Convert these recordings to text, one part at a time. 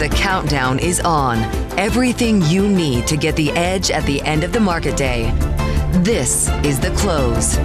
The countdown is on. Everything you need to get the edge at the end of the market day. This is The Close.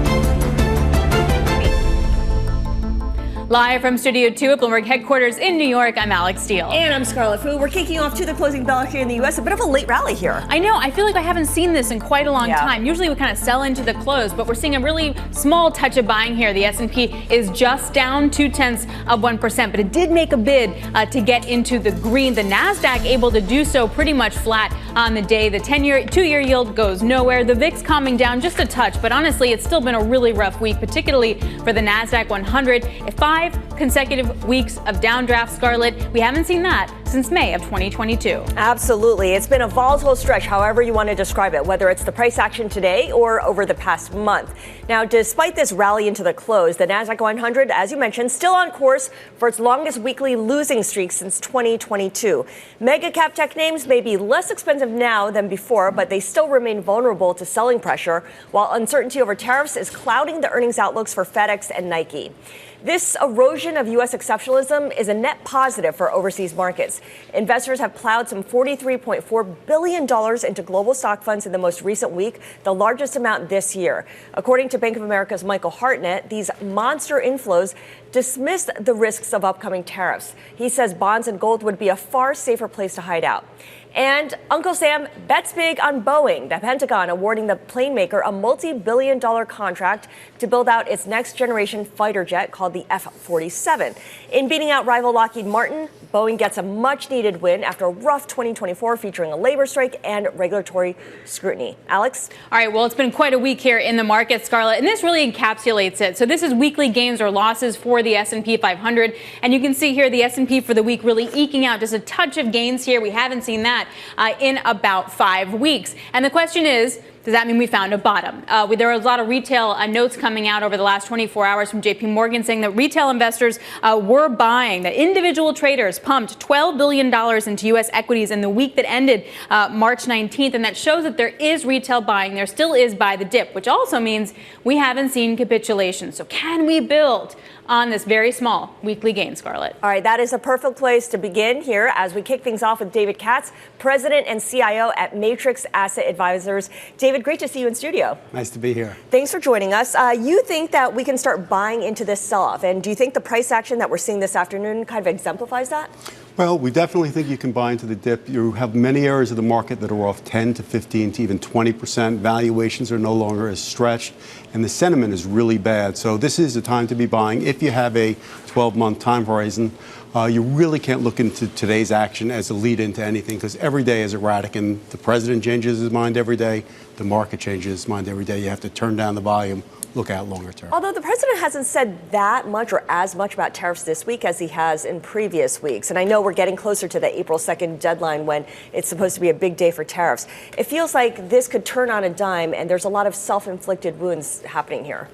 Live from Studio 2 at Bloomberg headquarters in New York, I'm Alex Steele. And I'm Scarlett Fu. We're kicking off to the closing bell here in the U.S. A bit of a late rally here. I know. I feel like I haven't seen this in quite a long time. Usually we kind of sell into the close, but we're seeing a really small touch of buying here. The S&P is just down 0.2%, but it did make a bid to get into the green. The NASDAQ able to do so pretty much flat on the day. The 2-year yield goes nowhere. The VIX calming down just a touch, but honestly, it's still been a really rough week, particularly for the NASDAQ 100. 5 consecutive weeks of downdraft, Scarlett. We haven't seen that since May of 2022. Absolutely. It's been a volatile stretch, however you want to describe it, whether it's the price action today or over the past month. Now, despite this rally into the close, the NASDAQ 100, as you mentioned, still on course for its longest weekly losing streak since 2022. Mega cap tech names may be less expensive now than before, but they still remain vulnerable to selling pressure, while uncertainty over tariffs is clouding the earnings outlooks for FedEx and Nike. This erosion of U.S. exceptionalism is a net positive for overseas markets. Investors have plowed some $43.4 billion into global stock funds in the most recent week, the largest amount this year. According to Bank of America's Michael Hartnett, these monster inflows dismiss the risks of upcoming tariffs. He says bonds and gold would be a far safer place to hide out. And Uncle Sam bets big on Boeing, the Pentagon awarding the plane maker a multi-billion-dollar contract to build out its next-generation fighter jet called the F-47. In beating out rival Lockheed Martin, Boeing gets a much-needed win after a rough 2024 featuring a labor strike and regulatory scrutiny. Alex? All right, well, it's been quite a week here in the market, Scarlett, and this really encapsulates it. So this is weekly gains or losses for the S&P 500, and you can see here the S&P for the week really eking out just a touch of gains here. We haven't seen that in about 5 weeks. And the question is, does that mean we found a bottom? There were a lot of retail notes coming out over the last 24 hours from JP Morgan saying that retail investors were buying, that individual traders pumped $12 billion into U.S. equities in the week that ended March 19th. And that shows that there is retail buying. There still is buy the dip, which also means we haven't seen capitulation. So can we build on this very small weekly gain, Scarlett? All right, that is a perfect place to begin here as we kick things off with David Katz, President and CIO at Matrix Asset Advisors. David, great to see you in studio. Nice to be here. Thanks for joining us. You think that we can start buying into this sell-off, and do you think the price action that we're seeing this afternoon kind of exemplifies that? Well, we definitely think you can buy into the dip. You have many areas of the market that are off 10 to 15 to even 20%. Valuations are no longer as stretched, and the sentiment is really bad. So this is the time to be buying. If you have a 12-month time horizon, you really can't look into today's action as a lead into anything because every day is erratic, and the president changes his mind every day. The market changes its mind every day. You have to turn down the volume. Look out longer term. Although the president hasn't said that much or as much about tariffs this week as he has in previous weeks. And I know we're getting closer to the April 2nd deadline when it's supposed to be a big day for tariffs. It feels like this could turn on a dime, and there's a lot of self-inflicted wounds happening here.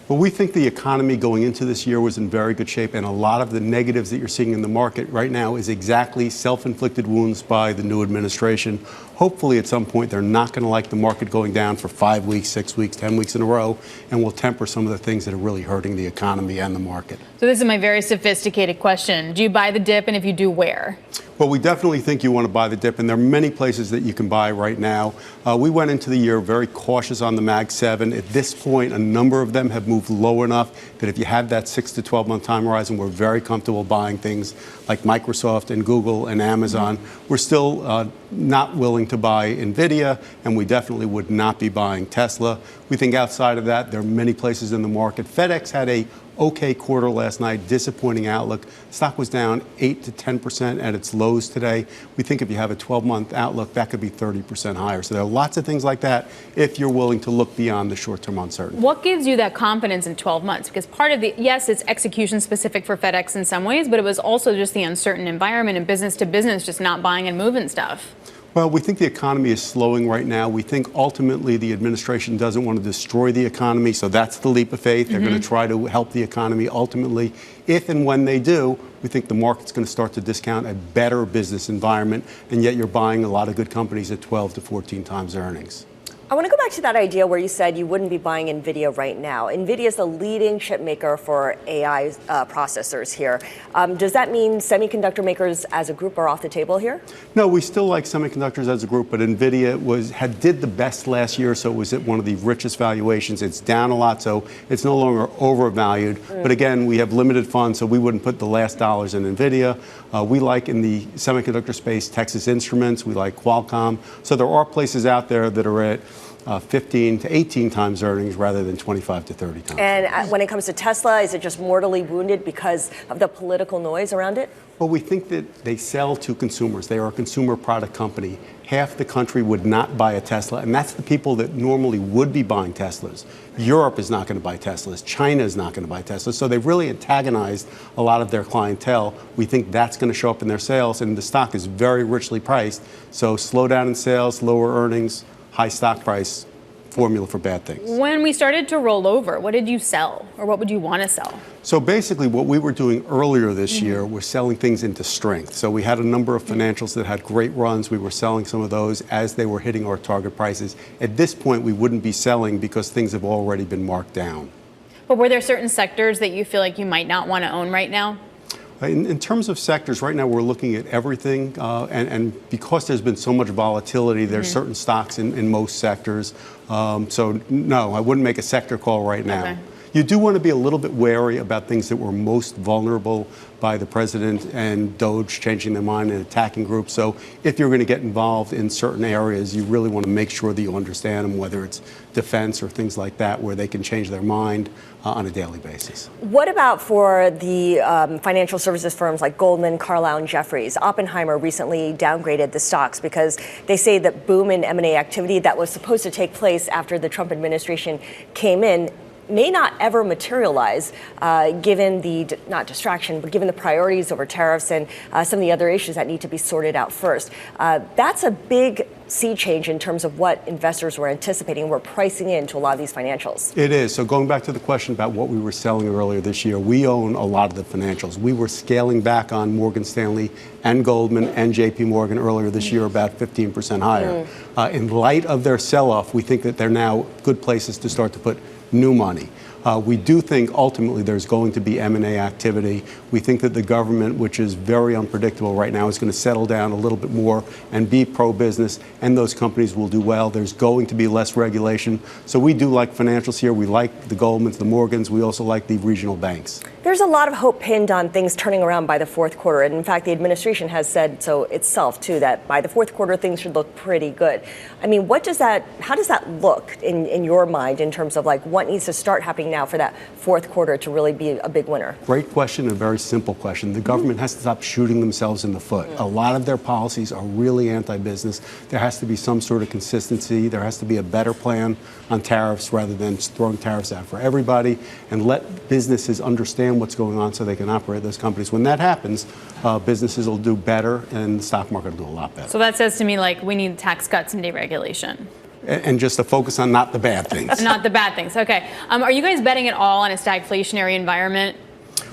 Well, we think the economy going into this year was in very good shape, and a lot of the negatives that you're seeing in the market right now is exactly self-inflicted wounds by the new administration. Hopefully, at some point, they're not going to like the market going down for 5 weeks, 6 weeks, 10 weeks in a row, and will temper some of the things that are really hurting the economy and the market. So this is my very sophisticated question. Do you buy the dip, and if you do, where? Well, we definitely think you want to buy the dip, and there are many places that you can buy right now. We went into the year very cautious on the Mag 7. At this point, a number of them have moved low enough that if you have that 6 to 12-month time horizon, we're very comfortable buying things like Microsoft and Google and Amazon. We're still not willing to buy NVIDIA, and we definitely would not be buying Tesla. We think outside of that, there are many places in the market. FedEx had a okay quarter last night, disappointing outlook. Stock was down 8 to 10% at its lows today. We think if you have a 12-month outlook, that could be 30% higher. So there are lots of things like that if you're willing to look beyond the short-term uncertainty. What gives you that confidence in 12 months? Because part of the, yes, it's execution specific for FedEx in some ways, but it was also just the uncertain environment and business to business just not buying and moving stuff. Well, we think the economy is slowing right now. We think ultimately the administration doesn't want to destroy the economy, so that's the leap of faith. They're going to try to help the economy ultimately. If and when they do, we think the market's going to start to discount a better business environment, and yet you're buying a lot of good companies at 12 to 14 times earnings. I want to go back to that idea where you said you wouldn't be buying NVIDIA right now. NVIDIA is the leading chip maker for AI processors here. Does that mean semiconductor makers as a group are off the table here? No, we still like semiconductors as a group, but NVIDIA did the best last year, so it was at one of the richest valuations. It's down a lot, so it's no longer overvalued. But again, we have limited funds, so we wouldn't put the last dollars in NVIDIA. We like in the semiconductor space Texas Instruments, we like Qualcomm. So there are places out there that are at 15 to 18 times earnings rather than 25 to 30 times. And when it comes to Tesla, is it just mortally wounded because of the political noise around it? Well, we think that they sell to consumers. They are a consumer product company. Half the country would not buy a Tesla, and that's the people that normally would be buying Teslas. Europe is not going to buy Teslas. China is not going to buy Teslas. So they've really antagonized a lot of their clientele. We think that's going to show up in their sales, and the stock is very richly priced. So slowdown in sales, lower earnings, high stock price, formula for bad things. When we started to roll over, what did you sell, or what would you want to sell? So basically what we were doing earlier this year was selling things into strength. So we had a number of financials that had great runs. We were selling some of those as they were hitting our target prices. At this point, we wouldn't be selling because things have already been marked down. But were there certain sectors that you feel like you might not want to own right now? In terms of sectors, right now we're looking at everything, and because there's been so much volatility, there's certain stocks in most sectors. So no, I wouldn't make a sector call right now. Okay. You do want to be a little bit wary about things that were most vulnerable by the president and Doge changing their mind and attacking groups. So if you're going to get involved in certain areas, you really want to make sure that you understand them, whether it's defense or things like that, where they can change their mind on a daily basis. What about for the financial services firms like Goldman, Carlyle, and Jefferies? Oppenheimer recently downgraded the stocks because they say that boom in M&A activity that was supposed to take place after the Trump administration came in may not ever materialize, given the, not distraction, but given the priorities over tariffs and some of the other issues that need to be sorted out first. That's a big sea change in terms of what investors were anticipating. We're pricing into a lot of these financials. It is. So going back to the question about what we were selling earlier this year, we own a lot of the financials. We were scaling back on Morgan Stanley and Goldman and JP Morgan earlier this year, about 15% higher. In light of their sell-off, we think that they're now good places to start to put new money. We do think ultimately there's going to be M&A activity. We think that the government, which is very unpredictable right now, is going to settle down a little bit more and be pro-business, and those companies will do well. There's going to be less regulation. So we do like financials here. We like the Goldmans, the Morgans. We also like the regional banks. There's a lot of hope pinned on things turning around by the fourth quarter. And in fact, the administration has said so itself, too, that by the fourth quarter, things should look pretty good. I mean, how does that look in your mind in terms of like what needs to start happening now for that fourth quarter to really be a big winner? Great question, a very simple question. The government has to stop shooting themselves in the foot. A lot of their policies are really anti-business. There has to be some sort of consistency. There has to be a better plan on tariffs rather than throwing tariffs out for everybody, and let businesses understand what's going on so they can operate those companies. When that happens, businesses will do better and the stock market will do a lot better. So that says to me like we need tax cuts and deregulation. And just to focus on not the bad things. Not the bad things. Okay. Are you guys betting at all on a stagflationary environment?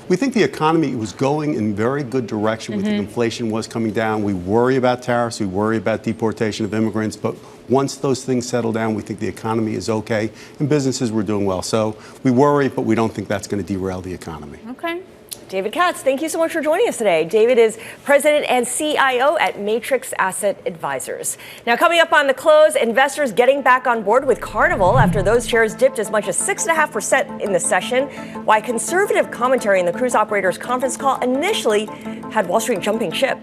We think the economy was going in very good direction. We think inflation was coming down. We worry about tariffs. We worry about deportation of immigrants. But once those things settle down, we think the economy is okay and businesses were doing well. So we worry, but we don't think that's going to derail the economy. Okay. David Katz, thank you so much for joining us today. David is president and CIO at Matrix Asset Advisors. Now, coming up on the close, investors getting back on board with Carnival after those shares dipped as much as 6.5% in the session. Why conservative commentary in the cruise operators conference call initially had Wall Street jumping ship.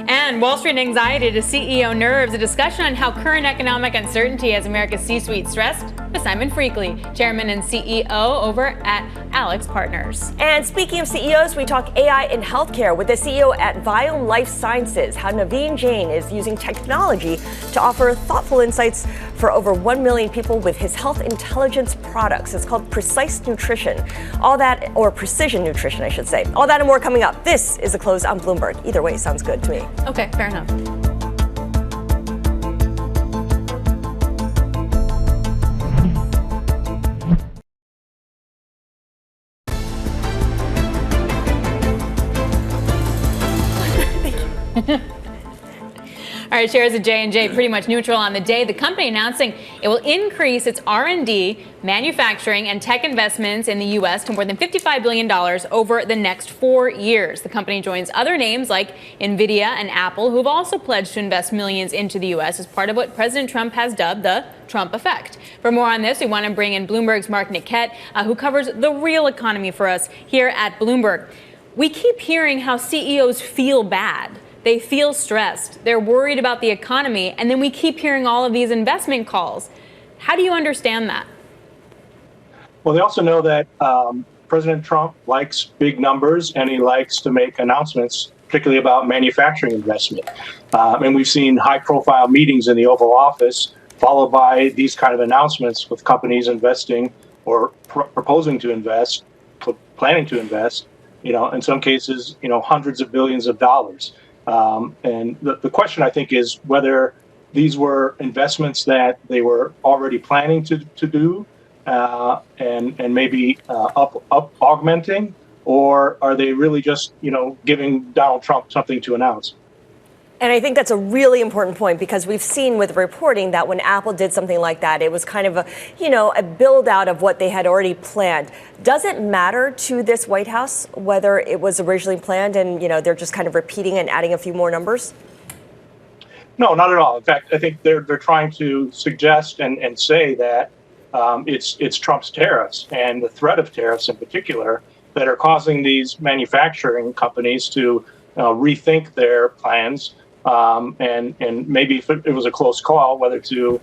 And Wall Street anxiety to CEO nerves, a discussion on how current economic uncertainty has America's C-suite stressed with Simon Freakley, chairman and CEO over at Alixpartners. And speaking of CEOs, we talk AI in healthcare with the CEO at Viome Life Sciences, how Naveen Jain is using technology to offer thoughtful insights for over 1 million people with his health intelligence products. It's called Precise Nutrition. All that, or Precision Nutrition, I should say. All that and more coming up. This is The Close on Bloomberg. Either way, sounds good to me. Okay, fair enough. All right, shares of J&J pretty much neutral on the day. The company announcing it will increase its R&D, manufacturing, and tech investments in the U.S. to more than $55 billion over the next 4 years. The company joins other names like NVIDIA and Apple, who have also pledged to invest millions into the U.S. as part of what President Trump has dubbed the Trump effect. For more on this, we want to bring in Bloomberg's Marc Niquette, who covers the real economy for us here at Bloomberg. We keep hearing how CEOs feel bad. They feel stressed. They're worried about the economy. And then we keep hearing all of these investment calls. How do you understand that? Well, they also know that President Trump likes big numbers and he likes to make announcements, particularly about manufacturing investment. And we've seen high-profile meetings in the Oval Office followed by these kind of announcements with companies investing or proposing to invest, planning to invest, in some cases, hundreds of billions of dollars. And the question, I think, is whether these were investments that they were already planning to do and maybe augmenting, or are they really just, giving Donald Trump something to announce? And I think that's a really important point because we've seen with reporting that when Apple did something like that, it was kind of a build out of what they had already planned. Does it matter to this White House whether it was originally planned and, they're just kind of repeating and adding a few more numbers? No, not at all. In fact, I think they're trying to suggest and say that it's Trump's tariffs and the threat of tariffs in particular that are causing these manufacturing companies to rethink their plans. And maybe if it was a close call, whether to,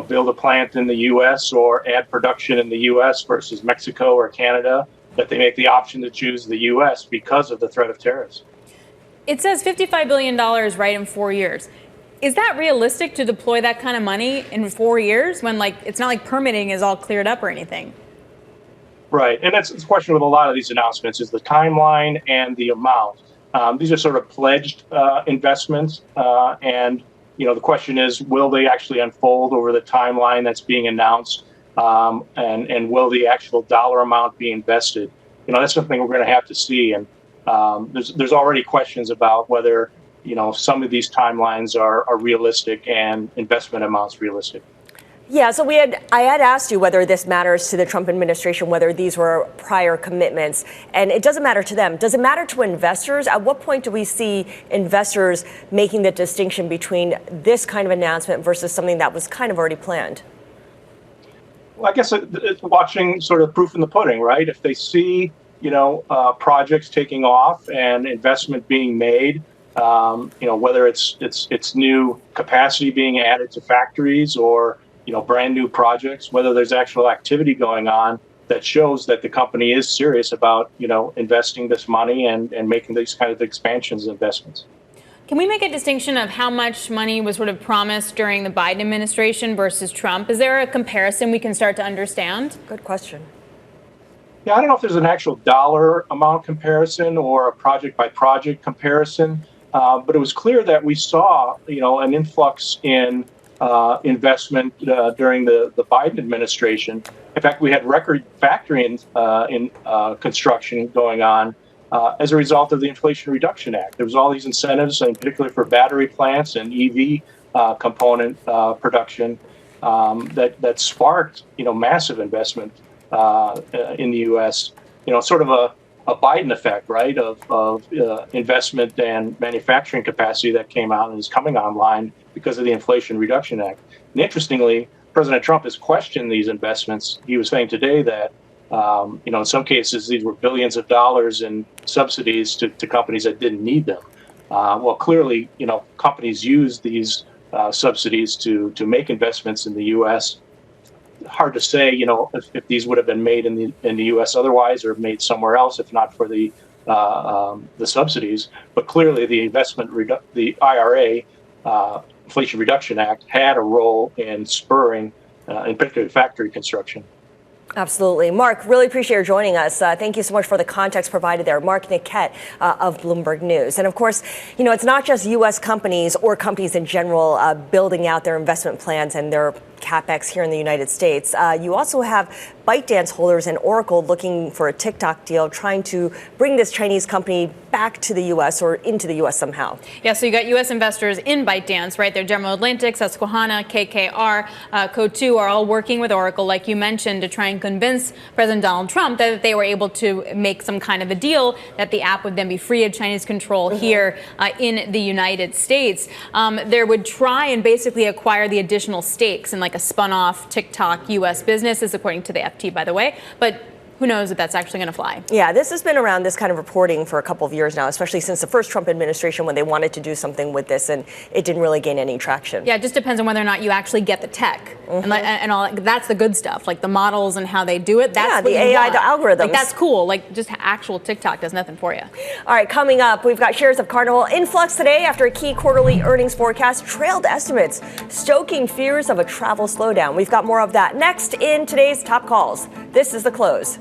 build a plant in the U.S. or add production in the U.S. versus Mexico or Canada, that they make the option to choose the U.S. because of the threat of tariffs. It says $55 billion, right, in 4 years. Is that realistic to deploy that kind of money in 4 years when, it's not like permitting is all cleared up or anything? Right. And that's the question with a lot of these announcements is the timeline and the amount. These are sort of pledged investments. And, the question is, will they actually unfold over the timeline that's being announced? And will the actual dollar amount be invested? That's something we're going to have to see. And there's already questions about whether, some of these timelines are realistic and investment amounts realistic. Yeah, so I had asked you whether this matters to the Trump administration, whether these were prior commitments, and it doesn't matter to them. Does it matter to investors? At what point do we see investors making the distinction between this kind of announcement versus something that was kind of already planned? Well, I guess it's watching sort of proof in the pudding, right? If they see, projects taking off and investment being made, whether it's new capacity being added to factories or brand new projects, whether there's actual activity going on that shows that the company is serious about, investing this money and making these kind of expansions and investments. Can we make a distinction of how much money was sort of promised during the Biden administration versus Trump? Is there a comparison we can start to understand? Good question. Yeah, I don't know if there's an actual dollar amount comparison or a project by project comparison, but it was clear that we saw, an influx in investment during the Biden administration. In fact, we had record factory in construction going on as a result of the Inflation Reduction Act. There was all these incentives, and particularly for battery plants and EV component production that sparked massive investment in the U.S. Sort of a Biden effect, right, of investment and manufacturing capacity that came out and is coming online because of the Inflation Reduction Act. And interestingly, President Trump has questioned these investments. He was saying today that, in some cases, these were billions of dollars in subsidies to companies that didn't need them. Well, clearly, companies use these subsidies to make investments in the U.S. Hard to say, if these would have been made in the U.S. otherwise or made somewhere else, if not for the subsidies. But clearly, the IRA, Inflation Reduction Act, had a role in spurring, in particular, factory construction. Absolutely. Marc, really appreciate your joining us. Thank you so much for the context provided there. Marc Niquette of Bloomberg News. And of course, it's not just U.S. companies or companies in general building out their investment plans and their capex here in the United States. You also have ByteDance holders and Oracle looking for a TikTok deal, trying to bring this Chinese company back to the U.S. or into the U.S. somehow. Yeah, so you got U.S. investors in ByteDance, right? They're General Atlantic, Susquehanna, KKR, Co2 are all working with Oracle, like you mentioned, to try and convince President Donald Trump that they were able to make some kind of a deal that the app would then be free of Chinese control here in the United States. They would try and basically acquire the additional stakes in like a spun-off TikTok U.S. business, is according to the FT, by the way. But who knows if that's actually going to fly? Yeah, this has been around, this kind of reporting, for a couple of years now, especially since the first Trump administration, when they wanted to do something with this and it didn't really gain any traction. Yeah, it just depends on whether or not you actually get the tech and all. That's the good stuff, like the models and how they do it. That's the AI, the algorithms. Like, that's cool. Like, just actual TikTok does nothing for you. All right, coming up, we've got shares of Carnival in flux today after a key quarterly earnings forecast trailed estimates, stoking fears of a travel slowdown. We've got more of that next in today's Top Calls. This is The Close.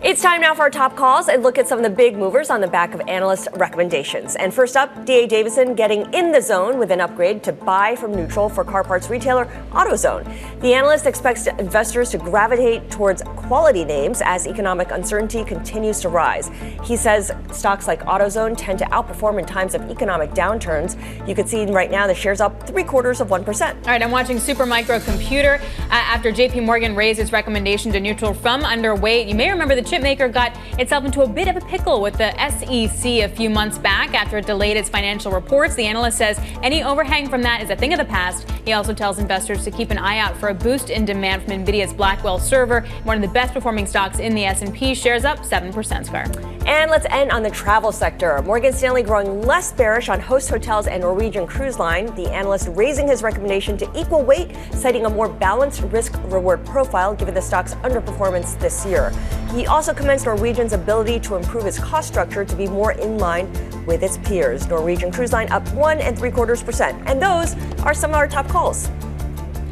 It's time now for our top calls and look at some of the big movers on the back of analyst recommendations. And first up, D.A. Davidson getting in the zone with an upgrade to buy from neutral for car parts retailer AutoZone. The analyst expects investors to gravitate towards quality names as economic uncertainty continues to rise. He says stocks like AutoZone tend to outperform in times of economic downturns. You can see right now the shares up 0.75%. All right, I'm watching Supermicro Computer after JP Morgan raised its recommendation to neutral from underweight. You may remember the chip maker got itself into a bit of a pickle with the SEC a few months back after it delayed its financial reports. The analyst says any overhang from that is a thing of the past. He also tells investors to keep an eye out for a boost in demand from NVIDIA's Blackwell server, one of the best performing stocks in the S&P. Shares up 7%, Scar. And let's end on the travel sector. Morgan Stanley growing less bearish on host hotels and Norwegian Cruise Line. The analyst raising his recommendation to equal weight, citing a more balanced risk-reward profile given the stock's underperformance this year. He also commends Norwegian's ability to improve its cost structure to be more in line with its peers. Norwegian Cruise Line up 1.75%. And those are some of our top calls.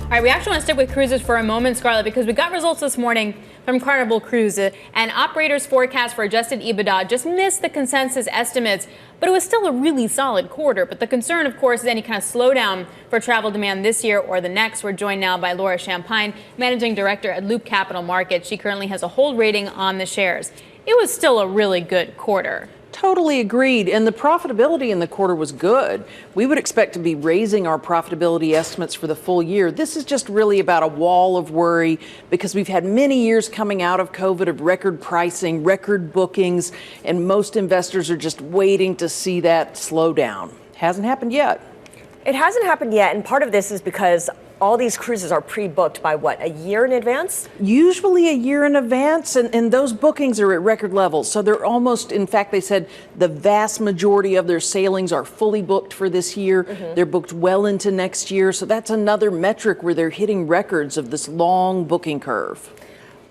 All right, we actually want to stick with cruises for a moment, Scarlett, because we got results this morning from Carnival Cruise, and operators' forecast for adjusted EBITDA just missed the consensus estimates, but it was still a really solid quarter. But the concern, of course, is any kind of slowdown for travel demand this year or the next. We're joined now by Laura Champine, managing director at Loop Capital Markets. She currently has a hold rating on the shares. It was still a really good quarter. Totally agreed. And the profitability in the quarter was good. We would expect to be raising our profitability estimates for the full year. This is just really about a wall of worry because we've had many years coming out of COVID of record pricing, record bookings, and most investors are just waiting to see that slow down. Hasn't happened yet. It hasn't happened yet, and part of this is because all these cruises are pre-booked by what, a year in advance? Usually a year in advance, and those bookings are at record levels. So they're almost, in fact, they said the vast majority of their sailings are fully booked for this year. They're booked well into next year. So that's another metric where they're hitting records of this long booking curve.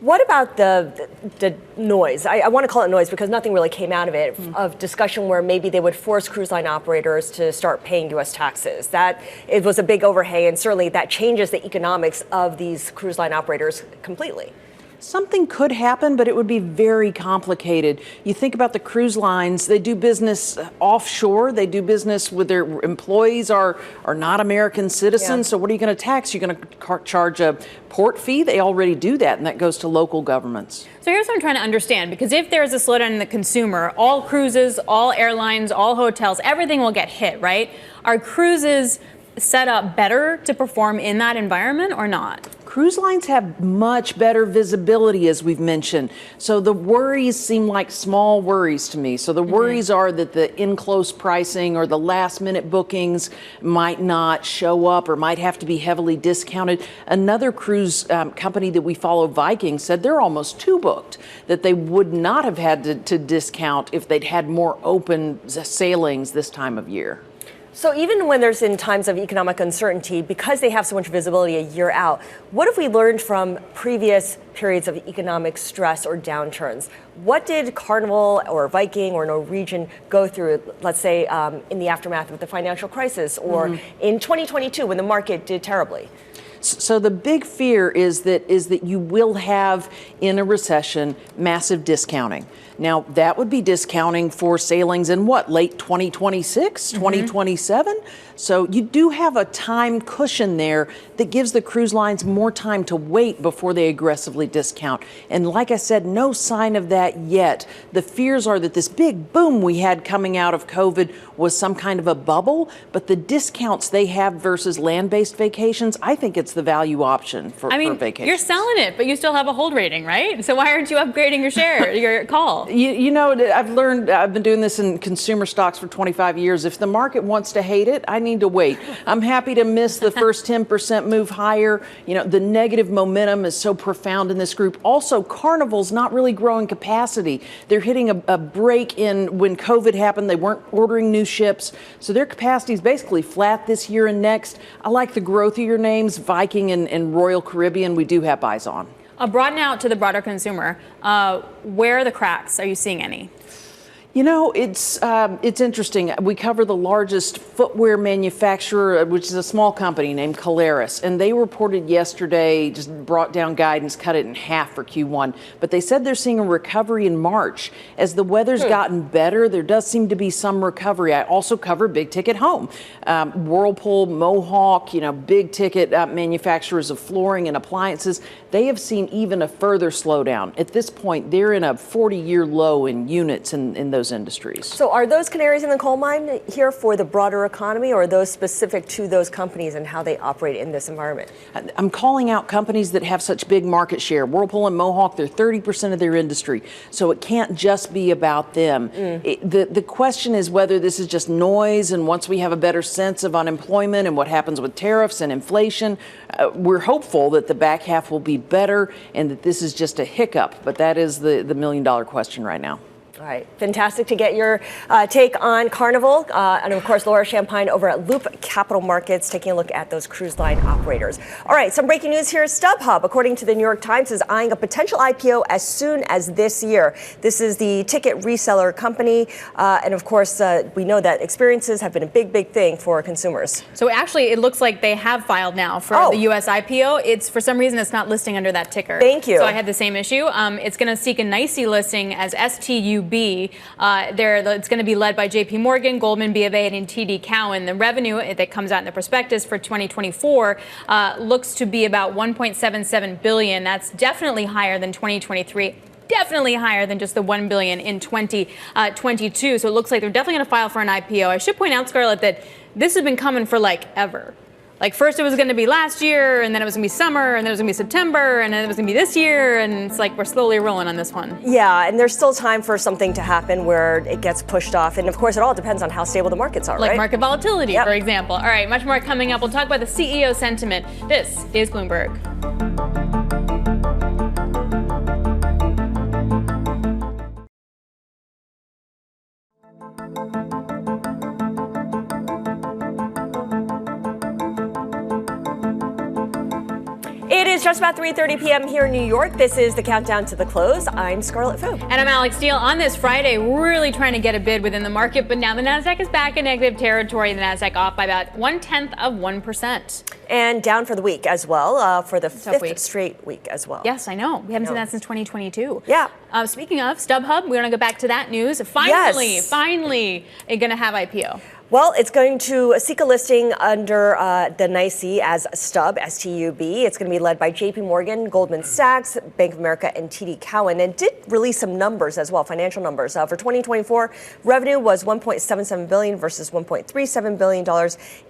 What about the noise? I want to call it noise because nothing really came out of it, of discussion where maybe they would force cruise line operators to start paying U.S. taxes. That it was a big overhang, and certainly that changes the economics of these cruise line operators completely. Something could happen, but it would be very complicated. You think about the cruise lines, they do business offshore. They do business with their employees are not American citizens. So what are you going to tax? You're going to charge a port fee? They already do that, and that goes to local governments. So here's what I'm trying to understand, because if there's a slowdown in the consumer, all cruises, all airlines, all hotels, everything will get hit, right? Are cruises set up better to perform in that environment or not? Cruise lines have much better visibility, as we've mentioned. So the worries seem like small worries to me. So the worries are that the in-close pricing or the last-minute bookings might not show up or might have to be heavily discounted. Another cruise company that we follow, Viking, said they're almost too booked, that they would not have had to discount if they'd had more open sailings this time of year. So even when there's in times of economic uncertainty, because they have so much visibility a year out, what have we learned from previous periods of economic stress or downturns? What did Carnival or Viking or Norwegian go through, let's say, in the aftermath of the financial crisis or in 2022 when the market did terribly? So the big fear is that you will have in a recession massive discounting. Now, that would be discounting for sailings in late 2026, 2027? So you do have a time cushion there that gives the cruise lines more time to wait before they aggressively discount. And like I said, no sign of that yet. The fears are that this big boom we had coming out of COVID was some kind of a bubble, but the discounts they have versus land-based vacations, I think it's the value option for vacations. You're selling it, but you still have a hold rating, right? So why aren't you upgrading your call? You know, I've learned, I've been doing this in consumer stocks for 25 years. If the market wants to hate it, I need to wait. I'm happy to miss the first 10% move higher. You know, the negative momentum is so profound in this group. Also, Carnival's not really growing capacity. They're hitting a break in when COVID happened. They weren't ordering new ships. So their capacity is basically flat this year and next. I like the growth of your names, Viking and Royal Caribbean. We do have buys on. Broaden out to the broader consumer. Where are the cracks? Are you seeing any? You know, it's interesting. We cover the largest footwear manufacturer, which is a small company named Caleres, and they reported yesterday, just brought down guidance, cut it in half for Q1. But they said they're seeing a recovery in March. As the weather's gotten better, there does seem to be some recovery. I also cover big ticket home. Whirlpool, Mohawk, big ticket manufacturers of flooring and appliances. They have seen even a further slowdown. At this point, they're in a 40-year low in units in those industries. So are those canaries in the coal mine here for the broader economy, or are those specific to those companies and how they operate in this environment? I'm calling out companies that have such big market share. Whirlpool and Mohawk, they're 30% of their industry. So it can't just be about them. The question is whether this is just noise, and once we have a better sense of unemployment and what happens with tariffs and inflation, we're hopeful that the back half will be better and that this is just a hiccup. But that is the million-dollar question right now. All right. Fantastic to get your take on Carnival. And of course, Laura Champine over at Loop Capital Markets, taking a look at those cruise line operators. All right. Some breaking news here. StubHub, according to the New York Times, is eyeing a potential IPO as soon as this year. This is the ticket reseller company. And of course, we know that experiences have been a big thing for consumers. So actually, it looks like they have filed now for the U.S. IPO. It's for some reason, it's not listing under that ticker. Thank you. So I had the same issue. It's going to seek a NYSE listing as STUB. It's going to be led by JP Morgan, Goldman, BofA, and TD Cowen. The revenue that comes out in the prospectus for 2024 looks to be about $1.77 billion. That's definitely higher than 2023. Definitely higher than just the $1 billion in 2022. So it looks like they're definitely going to file for an IPO. I should point out, Scarlett, that this has been coming for ever. First it was going to be last year, and then it was going to be summer, and then it was going to be September, and then it was going to be this year, and it's we're slowly rolling on this one. Yeah, and there's still time for something to happen where it gets pushed off. And of course, it all depends on how stable the markets are, right? Market volatility, for example. All right, much more coming up. We'll talk about the CEO sentiment. This is Bloomberg. It is just about 3:30 p.m. here in New York. This is the countdown to the close. I'm Scarlett Fu. And I'm Alex Steele. On this Friday, really trying to get a bid within the market, but now the Nasdaq is back in negative territory. The Nasdaq off by about 0.1%. And down for the week as well, for the fifth straight week as well. Yes, I know. We haven't seen that since 2022. Yeah. Speaking of StubHub, we're going to go back to that news. Finally, it's going to have IPO. Well, it's going to seek a listing under the NYSE as Stub, S-T-U-B. It's going to be led by JP Morgan, Goldman Sachs, Bank of America, and TD Cowen. And did release some numbers as well, financial numbers. For 2024, revenue was $1.77 billion versus $1.37 billion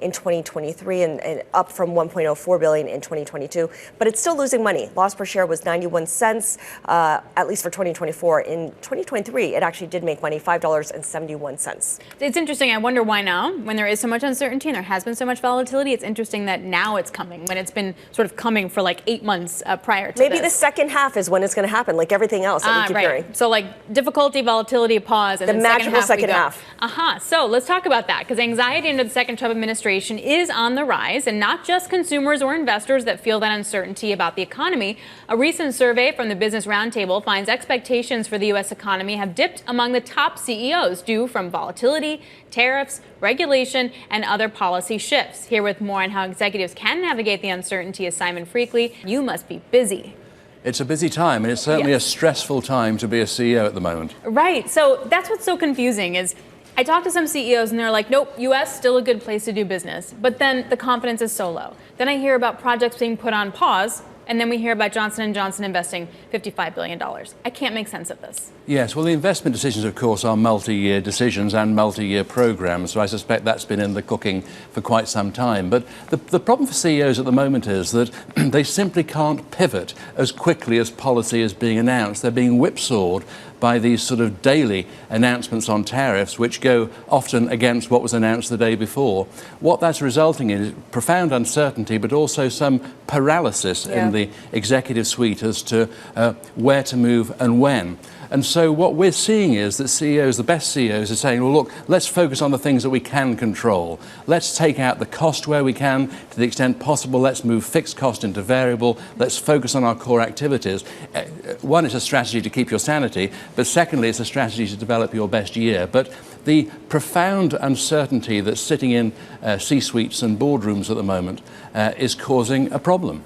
in 2023, and up from $1.04 billion in 2022. But it's still losing money. Loss per share was 91 cents, at least for 2024. In 2023, it actually did make money, $5.71. It's interesting. I wonder why now, when there is so much uncertainty and there has been so much volatility. It's interesting that now it's coming, when it's been sort of coming for 8 months prior to Maybe the second half is when it's going to happen, like everything else that we keep hearing. So difficulty, volatility, pause, and the then magical second half. So let's talk about that, because anxiety under the second Trump administration is on the rise, and not just consumers or investors that feel that uncertainty about the economy. A recent survey from the Business Roundtable finds expectations for the U.S. economy have dipped among the top CEOs due from volatility, tariffs, regulation, and other policy shifts. Here with more on how executives can navigate the uncertainty is Simon Freakley. You must be busy. It's a busy time, and it's certainly a stressful time to be a CEO at the moment. Right. So that's what's so confusing is I talked to some CEOs and they're like, nope, U.S. still a good place to do business. But then the confidence is so low. Then I hear about projects being put on pause. And then we hear about Johnson & Johnson investing $55 billion. I can't make sense of this. Yes, well, the investment decisions, of course, are multi-year decisions and multi-year programs. So I suspect that's been in the cooking for quite some time. But the problem for CEOs at the moment is that they simply can't pivot as quickly as policy is being announced. They're being whipsawed by these sort of daily announcements on tariffs, which go often against what was announced the day before. What that's resulting in is profound uncertainty, but also some paralysis in the executive suite as to where to move and when. And so what we're seeing is that CEOs, the best CEOs, are saying, well, look, let's focus on the things that we can control. Let's take out the cost where we can. To the extent possible, let's move fixed cost into variable. Let's focus on our core activities. One, it's a strategy to keep your sanity, but secondly, it's a strategy to develop your best year. But the profound uncertainty that's sitting in C-suites and boardrooms at the moment is causing a problem.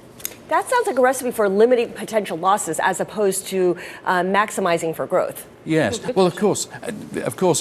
That sounds like a recipe for limiting potential losses as opposed to maximizing for growth. Yes. Well, of course,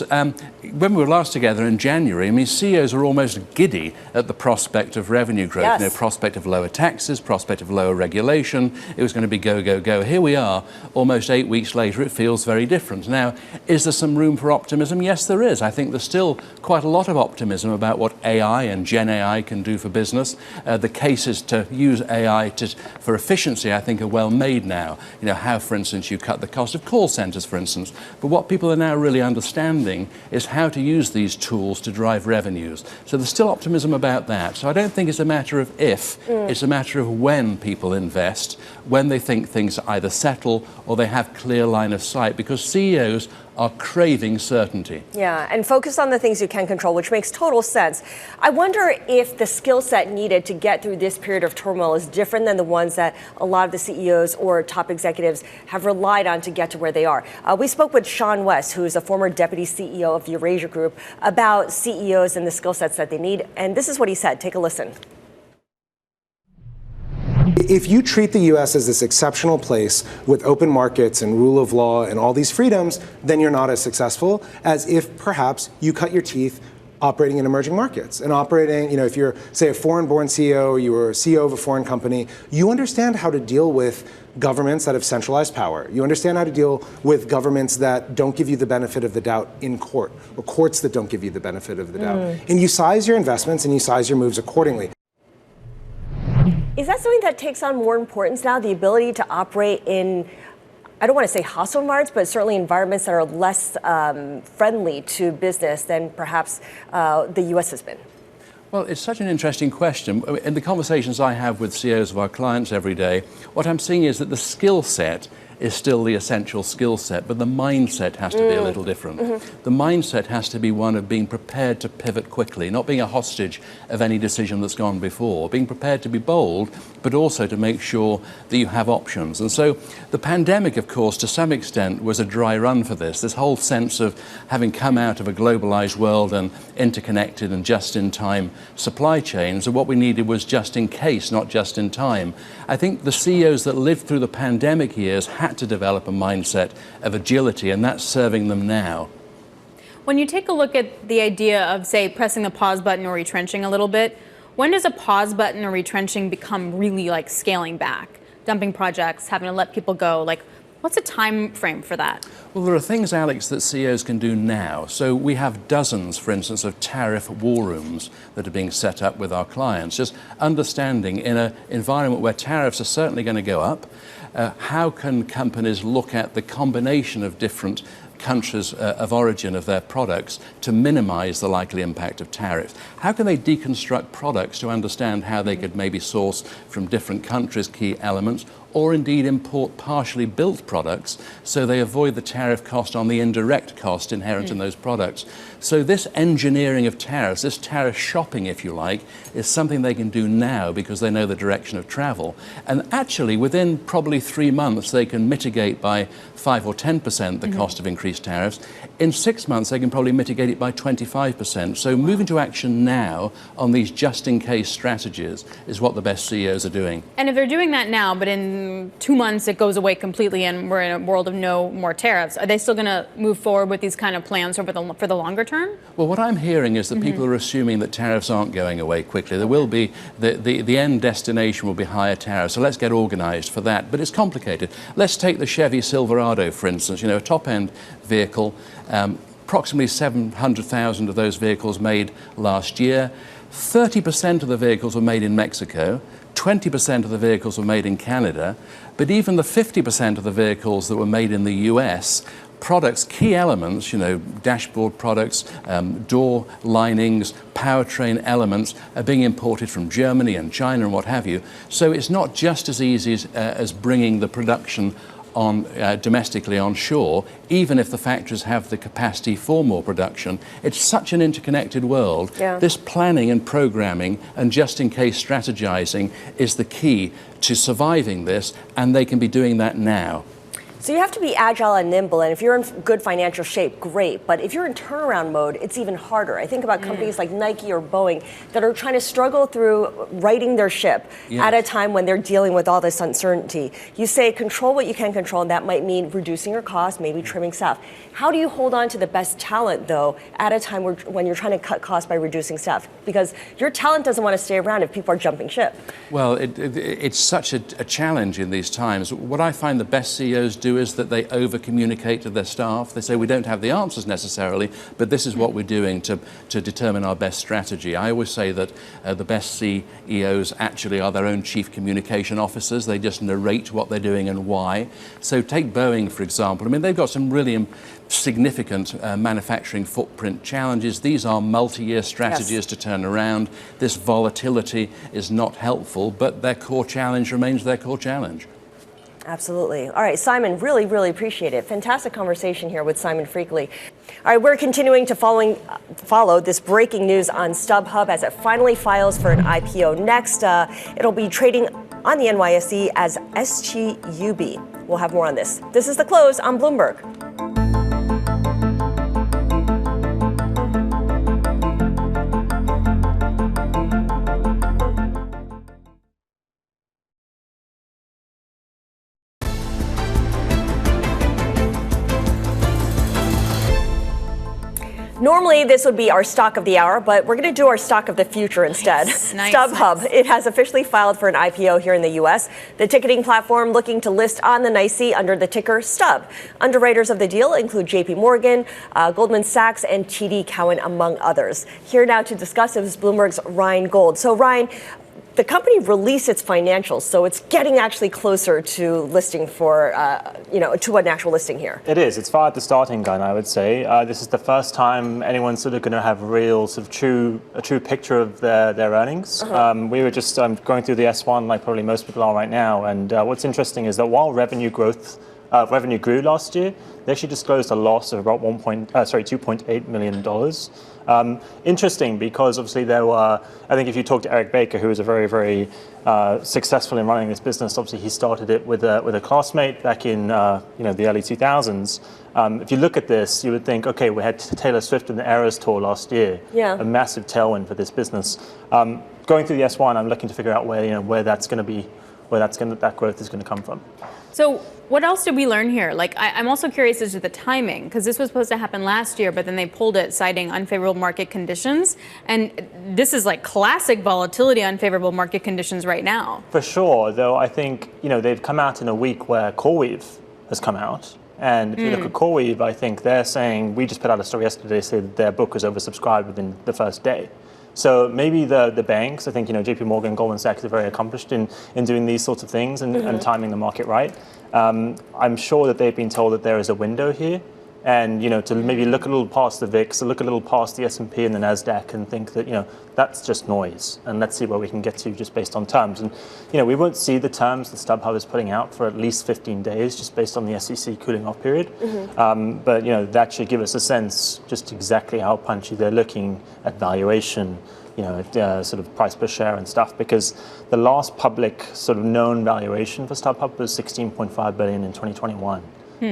when we were last together in January, I mean, CEOs were almost giddy at the prospect of revenue growth, yes. You know, prospect of lower taxes, prospect of lower regulation. It was going to be go, go, go. Here we are, almost 8 weeks later, it feels very different. Now, is there some room for optimism? Yes, there is. I think there's still quite a lot of optimism about what AI and Gen AI can do for business. The cases to use AI for efficiency, I think, are well made now. You know, how, for instance, you cut the cost of call centers, for instance. But what people are now really understanding is how to use these tools to drive revenues. So there's still optimism about that. So I don't think it's a matter of if, it's a matter of when people invest, when they think things either settle or they have clear line of sight, because CEOs are craving certainty. Yeah, and focus on the things you can control, which makes total sense. I wonder if the skill set needed to get through this period of turmoil is different than the ones that a lot of the CEOs or top executives have relied on to get to where they are. We spoke with Sean West, who is a former deputy CEO of the Eurasia Group, about CEOs and the skill sets that they need. And this is what he said. Take a listen. If you treat the U.S. as this exceptional place with open markets and rule of law and all these freedoms, then you're not as successful as if perhaps you cut your teeth operating in emerging markets and operating, you know, if you're, say, a foreign-born CEO or you were a CEO of a foreign company, you understand how to deal with governments that have centralized power. You understand how to deal with governments that don't give you the benefit of the doubt in court, or courts that don't give you the benefit of the doubt. And you size your investments and you size your moves accordingly. Is that something that takes on more importance now, the ability to operate in, I don't want to say hostile environments, but certainly environments that are less friendly to business than perhaps the U.S. has been? Well, it's such an interesting question. In the conversations I have with CEOs of our clients every day, what I'm seeing is that the skill set is still the essential skill set, but the mindset has to be a little different. The mindset has to be one of being prepared to pivot quickly, not being a hostage of any decision that's gone before, being prepared to be bold, but also to make sure that you have options. And so the pandemic, of course, to some extent was a dry run for this whole sense of having come out of a globalized world and interconnected and just-in-time supply chains, and what we needed was just in case, not just in time. I think the CEOs that lived through the pandemic years had to develop a mindset of agility, and that's serving them now. When you take a look at the idea of, say, pressing the pause button or retrenching a little bit, when does a pause button or retrenching become really like scaling back, dumping projects, having to let people go? Like, what's a time frame for that? Well, there are things, Alex, that CEOs can do now. So we have dozens, for instance, of tariff war rooms that are being set up with our clients, just understanding in an environment where tariffs are certainly going to go up, how can companies look at the combination of different countries of origin of their products to minimize the likely impact of tariffs? How can they deconstruct products to understand how they could maybe source from different countries key elements, or indeed import partially built products, so they avoid the tariff cost on the indirect cost inherent in those products. So this engineering of tariffs, this tariff shopping, if you like, is something they can do now because they know the direction of travel. And actually, within probably 3 months, they can mitigate by 5 or 10% the cost of increased tariffs. In 6 months, they can probably mitigate it by 25%. So moving to action now on these just-in-case strategies is what the best CEOs are doing. And if they're doing that now, but in 2 months it goes away completely and we're in a world of no more tariffs, are they still going to move forward with these kind of plans for the longer term? Well, what I'm hearing is that people are assuming that tariffs aren't going away quickly. There will be, the end destination will be higher tariffs, so let's get organized for that. But it's complicated. Let's take the Chevy Silverado, for instance, a top-end vehicle, approximately 700,000 of those vehicles made last year. 30% of the vehicles were made in Mexico, 20% of the vehicles were made in Canada, but even the 50% of the vehicles that were made in the US, products, key elements, dashboard products, door linings, powertrain elements are being imported from Germany and China and what have you. So it's not just as easy as bringing the production on domestically on shore, even if the factories have the capacity for more production. It's such an interconnected world. Yeah. This planning and programming and just-in-case strategizing is the key to surviving this, and they can be doing that now. So you have to be agile and nimble, and if you're in good financial shape, great. But if you're in turnaround mode, it's even harder. I think about companies like Nike or Boeing that are trying to struggle through righting their ship at a time when they're dealing with all this uncertainty. You say control what you can control, and that might mean reducing your costs, maybe trimming staff. How do you hold on to the best talent, though, at a time when you're trying to cut costs by reducing staff? Because your talent doesn't want to stay around if people are jumping ship. Well, it's such a challenge in these times. What I find the best CEOs do is that they over-communicate to their staff. They say, we don't have the answers necessarily, but this is what we're doing to determine our best strategy. I always say that the best CEOs actually are their own chief communication officers. They just narrate what they're doing and why. So take Boeing, for example. I mean, they've got some really significant manufacturing footprint challenges. These are multi-year strategies to turn around. This volatility is not helpful, but their core challenge remains their core challenge. Absolutely. All right, Simon, really, really appreciate it. Fantastic conversation here with Simon Freakley. All right, we're continuing to follow this breaking news on StubHub as it finally files for an IPO next. It'll be trading on the NYSE as SGUB. We'll have more on this. This is The Close on Bloomberg. Normally, this would be our stock of the hour, but we're going to do our stock of the future instead. Nice. StubHub, it has officially filed for an IPO here in the U.S. The ticketing platform looking to list on the NYSE under the ticker STUB. Underwriters of the deal include J.P. Morgan, Goldman Sachs, and TD Cowen, among others. Here now to discuss is Bloomberg's Ryan Gould. So, Ryan, the company released its financials, so it's getting actually closer to listing for, to an actual listing here. It is. It's far at the starting gun, I would say. This is the first time anyone's sort of going to have a real sort of a true picture of their earnings. We were just going through the S1 like probably most people are right now, and what's interesting is that while revenue grew last year, they actually disclosed a loss of about $2.8 million. Interesting because obviously there were, I think if you talk to Eric Baker, who is a very, very successful in running this business, obviously he started it with a classmate back in the early 2000s. If you look at this, you would think, okay, we had Taylor Swift and the Eras tour last year, a massive tailwind for this business. Going through the S1, I'm looking to figure out where that's going to be, that growth is going to come from. So what else did we learn here? I'm also curious as to the timing, because this was supposed to happen last year, but then they pulled it, citing unfavorable market conditions. And this is like classic volatility, unfavorable market conditions right now. For sure, though I think, they've come out in a week where CoreWeave has come out. And if you look at CoreWeave, I think they're saying, we just put out a story yesterday saying that their book was oversubscribed within the first day. So maybe the banks, I think, JP Morgan, Goldman Sachs are very accomplished in doing these sorts of things and timing the market right. I'm sure that they've been told that there is a window here And, to maybe look a little past the VIX, look a little past the S&P and the NASDAQ and think that, that's just noise. And let's see where we can get to just based on terms. And, we won't see the terms that StubHub is putting out for at least 15 days just based on the SEC cooling off period. But, that should give us a sense just exactly how punchy they're looking at valuation, sort of price per share and stuff, because the last public sort of known valuation for StubHub was $16.5 billion in 2021.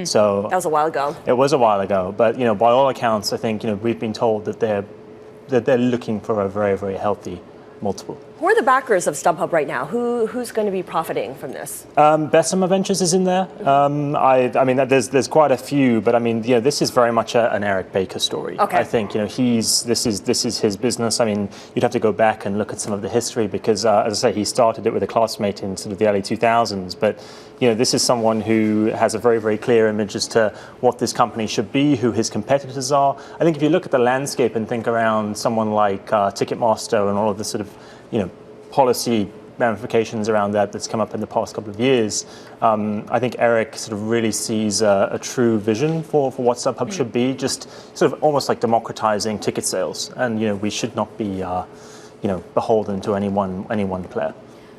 So that was a while ago. It was a while ago, but by all accounts, I think we've been told that they're looking for a very, very healthy multiple. Who are the backers of StubHub right now? Who's going to be profiting from this? Bessemer Ventures is in there. I mean, there's quite a few, but I mean, this is very much an Eric Baker story. Okay. I think this is his business. I mean, you'd have to go back and look at some of the history because, as I say, he started it with a classmate in sort of the early 2000s. But this is someone who has a very, very clear image as to what this company should be, who his competitors are. I think if you look at the landscape and think around someone like Ticketmaster and all of the sort of policy ramifications around that's come up in the past couple of years, I think Eric sort of really sees a true vision for what StubHub should be, just sort of almost like democratizing ticket sales. And, we should not be, beholden to any one player.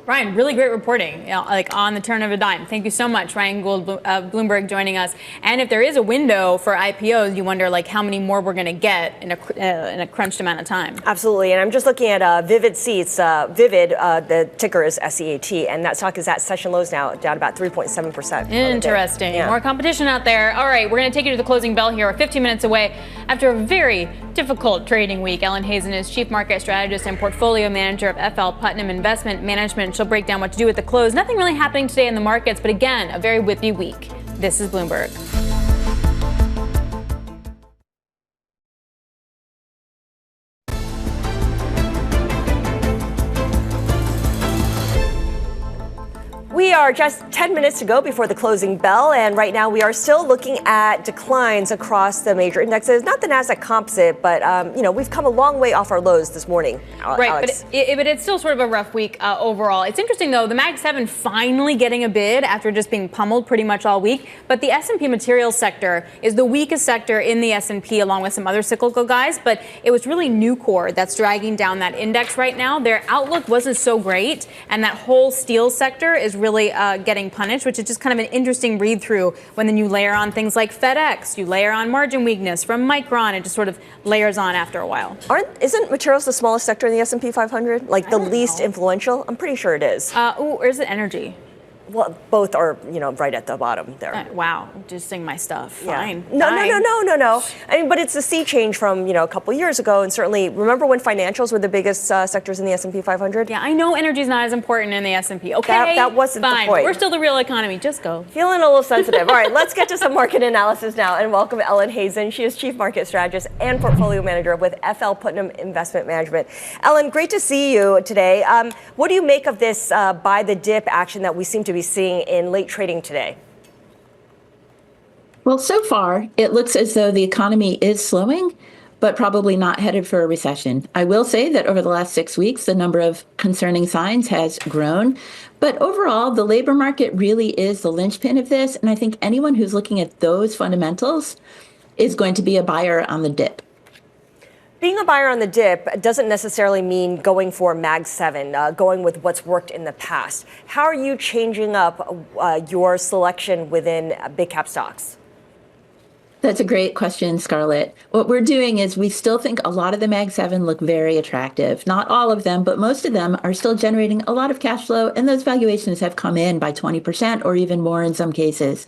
Ryan, really great reporting, like on the turn of a dime. Thank you so much, Ryan Gould, Bloomberg, joining us. And if there is a window for IPOs, you wonder like how many more we're going to get in a crunched amount of time. Absolutely, and I'm just looking at Vivid Seats. Vivid, the ticker is SEAT, and that stock is at session lows now, down about 3.7%. Interesting. Yeah. More competition out there. All right, we're going to take you to the closing bell here. We're 15 minutes away after a very difficult trading week. Ellen Hazen is Chief Market Strategist and Portfolio Manager of FL Putnam Investment Management. She'll break down what to do at the close. Nothing really happening today in the markets, but again, a very whippy week. This is Bloomberg. We are just 10 minutes to go before the closing bell, and right now we are still looking at declines across the major indexes. Not the Nasdaq Composite, but we've come a long way off our lows this morning. Right, Alex. but it's still sort of a rough week overall. It's interesting though, the Mag 7 finally getting a bid after just being pummeled pretty much all week. But the S&P materials sector is the weakest sector in the S&P, along with some other cyclical guys. But it was really Nucor that's dragging down that index right now. Their outlook wasn't so great, and that whole steel sector is really getting punished, which is just kind of an interesting read through when then you layer on things like FedEx, you layer on margin weakness from Micron, it just sort of layers on after a while. Isn't materials the smallest sector in the S&P 500? Like the least influential? I'm pretty sure it is. Or is it energy? Well, both are, right at the bottom there. Wow, just saying my stuff. Fine. No. I mean, but it's a sea change from, a couple years ago, and certainly, remember when financials were the biggest sectors in the S&P 500? Yeah, I know energy's not as important in the S&P. Okay, that wasn't fine. the point. We're still the real economy. Just go. Feeling a little sensitive. All right, let's get to some market analysis now, and welcome Ellen Hazen. She is Chief Market Strategist and Portfolio Manager with FL Putnam Investment Management. Ellen, great to see you today. What do you make of this buy the dip action that we seem to be seeing in late trading today? Well, so far, it looks as though the economy is slowing, but probably not headed for a recession. I will say that over the last 6 weeks, the number of concerning signs has grown. But overall, the labor market really is the linchpin of this. And I think anyone who's looking at those fundamentals is going to be a buyer on the dip. Being a buyer on the dip doesn't necessarily mean going for Mag 7, going with what's worked in the past. How are you changing up your selection within big cap stocks? That's a great question, Scarlett. What we're doing is we still think a lot of the Mag 7 look very attractive. Not all of them, but most of them are still generating a lot of cash flow, and those valuations have come in by 20% or even more in some cases.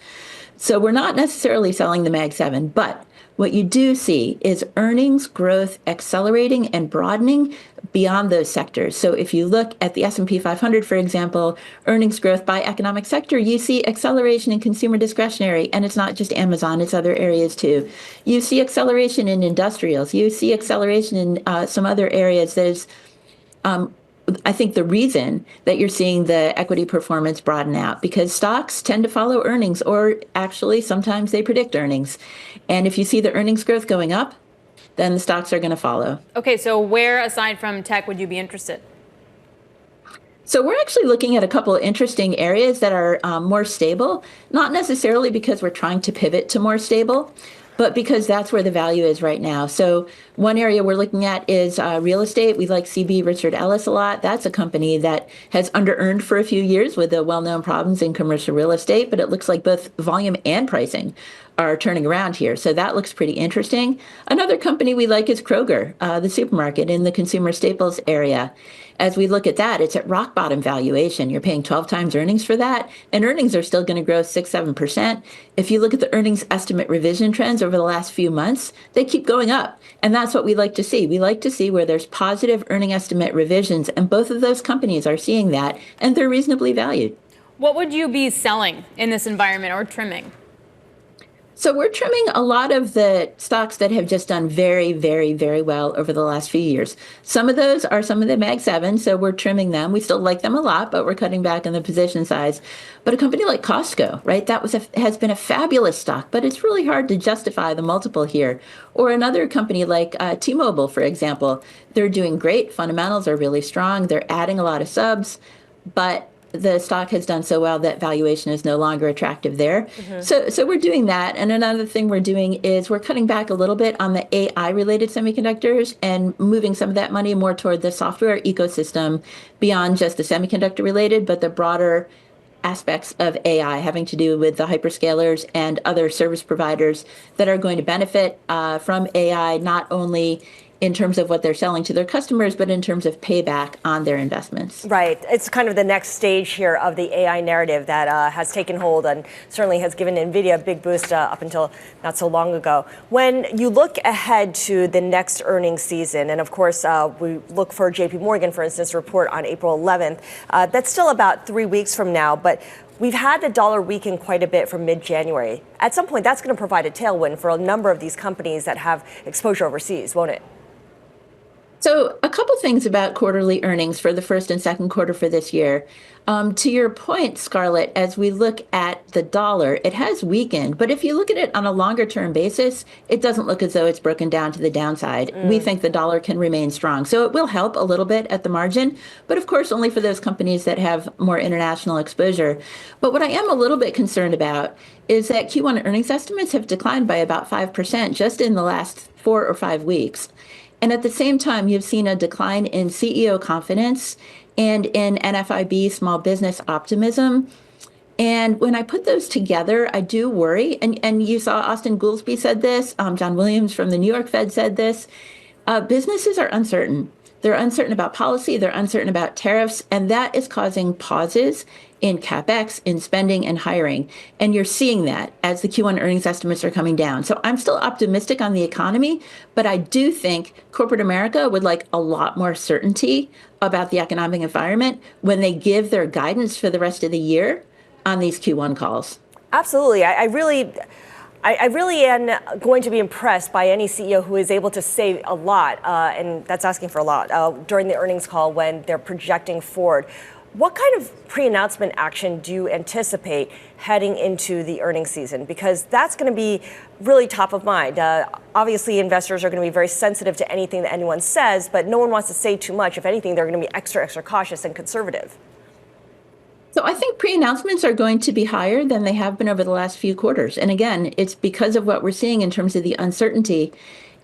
So we're not necessarily selling the Mag 7, but what you do see is earnings growth accelerating and broadening beyond those sectors. So if you look at the S&P 500, for example, earnings growth by economic sector, you see acceleration in consumer discretionary, and it's not just Amazon, it's other areas too. You see acceleration in industrials. You see acceleration in some other areas that is, I think, the reason that you're seeing the equity performance broaden out, because stocks tend to follow earnings, or actually sometimes they predict earnings. And if you see the earnings growth going up, then the stocks are going to follow. Okay, so where aside from tech would you be interested? So we're actually looking at a couple of interesting areas that are more stable, not necessarily because we're trying to pivot to more stable, but because that's where the value is right now. So one area we're looking at is real estate. We like CB Richard Ellis a lot. That's a company that has under-earned for a few years with the well-known problems in commercial real estate, but it looks like both volume and pricing are turning around here. So that looks pretty interesting. Another company we like is Kroger, the supermarket in the consumer staples area. As we look at that, it's at rock bottom valuation. You're paying 12 times earnings for that, and earnings are still going to grow 6-7%. If you look at the earnings estimate revision trends over the last few months, they keep going up. And that's what we like to see. We like to see where there's positive earning estimate revisions, and both of those companies are seeing that, and they're reasonably valued. What would you be selling in this environment or trimming? So we're trimming a lot of the stocks that have just done very, very, very well over the last few years. Some of those are some of the Mag 7, so we're trimming them. We still like them a lot, but we're cutting back on the position size. But a company like Costco, right, that has been a fabulous stock, but it's really hard to justify the multiple here. Or another company like T-Mobile, for example. They're doing great. Fundamentals are really strong. They're adding a lot of subs, but the stock has done so well that valuation is no longer attractive there. So we're doing that. And another thing we're doing is we're cutting back a little bit on the AI-related semiconductors and moving some of that money more toward the software ecosystem beyond just the semiconductor-related, but the broader aspects of AI having to do with the hyperscalers and other service providers that are going to benefit from AI, not only in terms of what they're selling to their customers, but in terms of payback on their investments. Right. It's kind of the next stage here of the AI narrative that has taken hold and certainly has given NVIDIA a big boost up until not so long ago. When you look ahead to the next earnings season, and of course, we look for JP Morgan, for instance, to report on April 11th. That's still about 3 weeks from now, but we've had the dollar weaken quite a bit from mid-January. At some point, that's going to provide a tailwind for a number of these companies that have exposure overseas, won't it? So a couple things about quarterly earnings for the first and second quarter for this year. To your point, Scarlett, as we look at the dollar, it has weakened. But if you look at it on a longer term basis, it doesn't look as though it's broken down to the downside. We think the dollar can remain strong. So it will help a little bit at the margin, but of course, only for those companies that have more international exposure. But what I am a little bit concerned about is that Q1 earnings estimates have declined by about 5% just in the last 4 or 5 weeks. And at the same time, you've seen a decline in CEO confidence and in NFIB small business optimism. And when I put those together, I do worry. And you saw Austin Goolsbee said this. John Williams from the New York Fed said this. Businesses are uncertain. They're uncertain about policy. They're uncertain about tariffs. And that is causing pauses in CapEx, in spending and hiring. And you're seeing that as the Q1 earnings estimates are coming down. So I'm still optimistic on the economy, but I do think corporate America would like a lot more certainty about the economic environment when they give their guidance for the rest of the year on these Q1 calls. Absolutely. I really am going to be impressed by any CEO who is able to say a lot, and that's asking for a lot, during the earnings call when they're projecting forward. What kind of pre-announcement action do you anticipate heading into the earnings season? Because that's going to be really top of mind. Obviously, investors are going to be very sensitive to anything that anyone says, but no one wants to say too much. If anything, they're going to be extra cautious and conservative. So I think pre-announcements are going to be higher than they have been over the last few quarters. And again, it's because of what we're seeing in terms of the uncertainty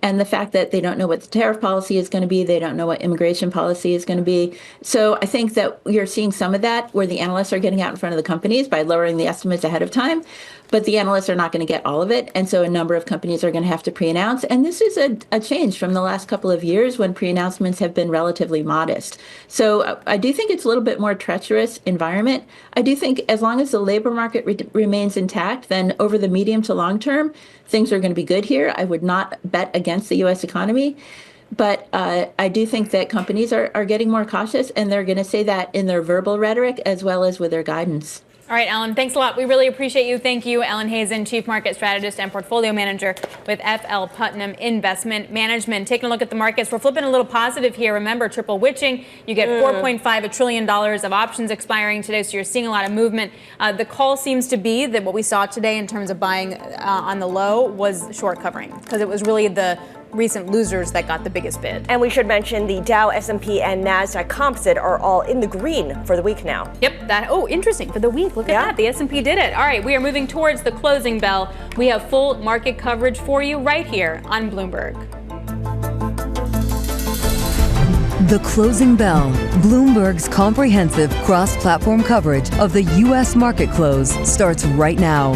and the fact that they don't know what the tariff policy is going to be. They don't know what immigration policy is going to be. So I think that you're seeing some of that where the analysts are getting out in front of the companies by lowering the estimates ahead of time. But the analysts are not going to get all of it. And so a number of companies are going to have to pre-announce. And this is a change from the last couple of years when pre-announcements have been relatively modest. So I do think it's a little bit more treacherous environment. I do think as long as the labor market remains intact, then over the medium to long term, things are going to be good here. I would not bet against the U.S. economy. But I do think that companies are getting more cautious, and they're going to say that in their verbal rhetoric as well as with their guidance. All right, Ellen, thanks a lot. We really appreciate you. Thank you, Ellen Hazen, Chief Market Strategist and Portfolio Manager with FL Putnam Investment Management. Taking a look at the markets, we're flipping a little positive here. Remember, triple witching. You get $4.5 trillion of options expiring today, so you're seeing a lot of movement. The call seems to be that what we saw today in terms of buying on the low was short covering, because it was really the recent losers that got the biggest bid. And we should mention the Dow, S&P, and NASDAQ composite are all in the green for the week now. Yep, interesting. For the week, look at that. The S&P did it. All right, we are moving towards the closing bell. We have full market coverage for you right here on Bloomberg. The Closing Bell, Bloomberg's comprehensive cross-platform coverage of the U.S. market close starts right now.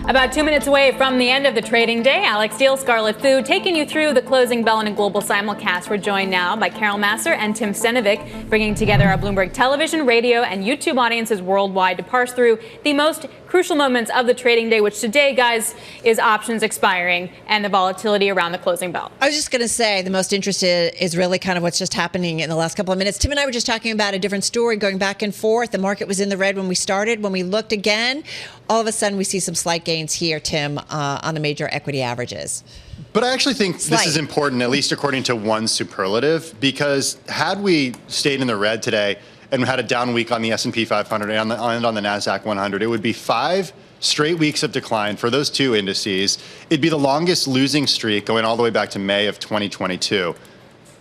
About 2 minutes away from the end of the trading day, Alex Steele, Scarlet Fu, taking you through the closing bell in a global simulcast. We're joined now by Carol Masser and Tim Stenovic, bringing together our Bloomberg television, radio, and YouTube audiences worldwide to parse through the most crucial moments of the trading day, which today, guys, is options expiring and the volatility around the closing bell. I was just going to say the most interested is really kind of what's just happening in the last couple of minutes. Tim and I were just talking about a different story going back and forth. The market was in the red when we started. When we looked again, all of a sudden we see some slight gains here, Tim, on the major equity averages. But I actually think this is important, at least according to one superlative, because had we stayed in the red today and had a down week on the S&P 500 and on the NASDAQ 100, it would be 5 straight weeks of decline for those two indices. It'd be the longest losing streak going all the way back to May of 2022.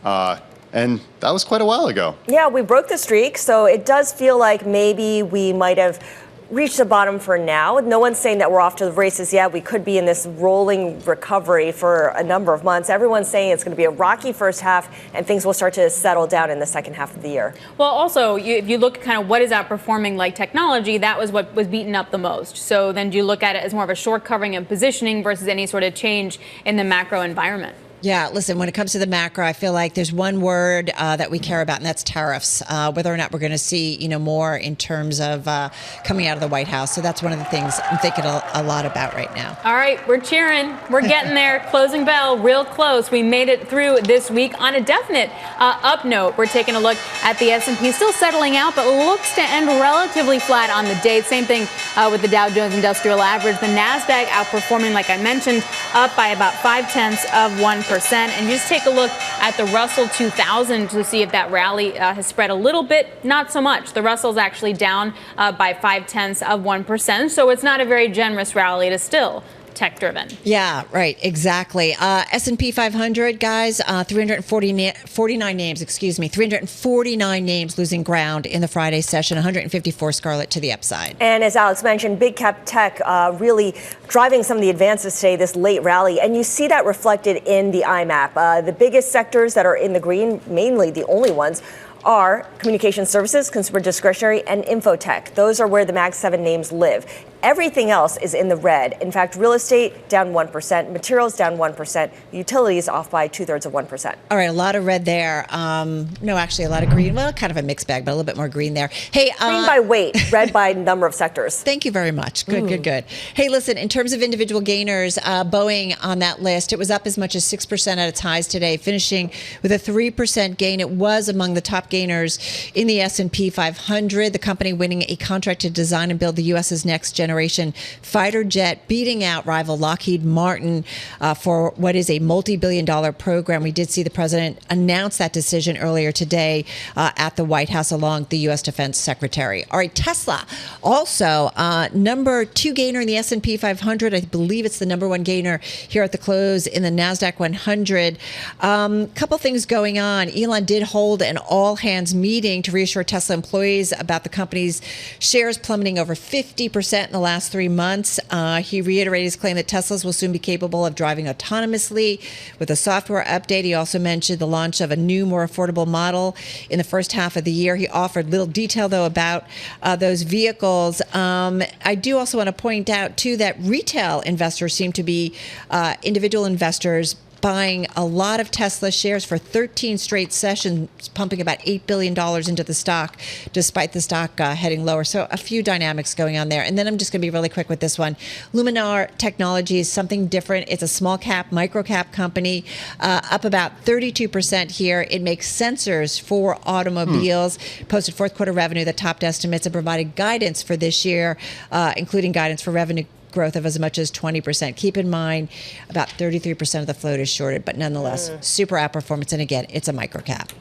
And that was quite a while ago. Yeah, we broke the streak, so it does feel like maybe we might have reached the bottom for now. No one's saying that we're off to the races yet. We could be in this rolling recovery for a number of months. Everyone's saying it's going to be a rocky first half and things will start to settle down in the second half of the year. Well, also, if you look at kind of what is outperforming like technology, that was what was beaten up the most. So then do you look at it as more of a short covering and positioning versus any sort of change in the macro environment? Yeah, listen, when it comes to the macro, I feel like there's one word that we care about, and that's tariffs, whether or not we're going to see, more in terms of coming out of the White House. So that's one of the things I'm thinking a lot about right now. All right, we're cheering. We're getting there. Closing bell, real close. We made it through this week on a definite up note. We're taking a look at the S&P, still settling out, but looks to end relatively flat on the day. Same thing with the Dow Jones Industrial Average. The NASDAQ outperforming, like I mentioned, up by about 0.5%. And just take a look at the Russell 2000 to see if that rally has spread a little bit. Not so much. The Russell's actually down by 0.5%. So it's not a very generous rally. It is still tech-driven. Yeah, right. Exactly. S&P 500, guys, 349 names losing ground in the Friday session, 154 Scarlet to the upside. And as Alex mentioned, big cap tech really driving some of the advances today, this late rally. And you see that reflected in the IMAP. The biggest sectors that are in the green, mainly the only ones, are communication services, consumer discretionary, and infotech. Those are where the Mag 7 names live. Everything else is in the red. In fact, real estate down 1%, materials down 1%, utilities off by 2/3%. All right, a lot of red there. No, actually a lot of green. Well, kind of a mixed bag, but a little bit more green there. Hey, green by weight, red by number of sectors. Thank you very much. Good. Hey, listen, in terms of individual gainers, Boeing on that list, it was up as much as 6% at its highs today, finishing with a 3% gain. It was among the top gainers in the S&P 500. The company winning a contract to design and build the U.S.'s next generation fighter jet, beating out rival Lockheed Martin for what is a multi-billion-dollar program. We did see the president announce that decision earlier today at the White House along with the U.S. Defense Secretary. All right, Tesla, also number 2 gainer in the S&P 500. I believe it's the number 1 gainer here at the close in the NASDAQ 100. Couple things going on. Elon did hold an all-hands meeting to reassure Tesla employees about the company's shares plummeting over 50% in the last 3 months. He reiterated his claim that Teslas will soon be capable of driving autonomously with a software update. He also mentioned the launch of a new, more affordable model in the first half of the year. He offered little detail, though, about those vehicles. I do also want to point out, too, that retail investors seem to be individual investors buying a lot of Tesla shares for 13 straight sessions, pumping about $8 billion into the stock, despite the stock heading lower. So a few dynamics going on there. And then I'm just going to be really quick with this one. Luminar Technology is something different. It's a small cap, micro cap company, up about 32% here. It makes sensors for automobiles, posted fourth quarter revenue that topped estimates and provided guidance for this year, including guidance for revenue growth of as much as 20%. Keep in mind, about 33% of the float is shorted, but nonetheless, super outperformance. And again, it's a micro cap.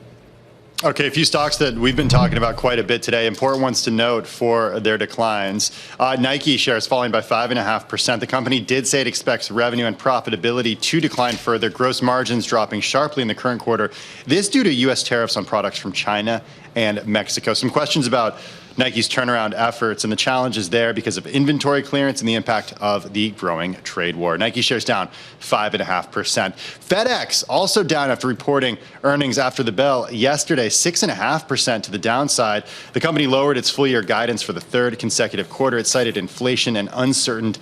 Okay, a few stocks that we've been talking about quite a bit today. Important ones to note for their declines. Nike shares falling by 5.5%. The company did say it expects revenue and profitability to decline further. Gross margins dropping sharply in the current quarter. This due to U.S. tariffs on products from China and Mexico. Some questions about Nike's turnaround efforts and the challenges there because of inventory clearance and the impact of the growing trade war. Nike shares down 5.5%. FedEx also down after reporting earnings after the bell yesterday, 6.5% to the downside. The company lowered its full year guidance for the third consecutive quarter. It cited inflation and uncertain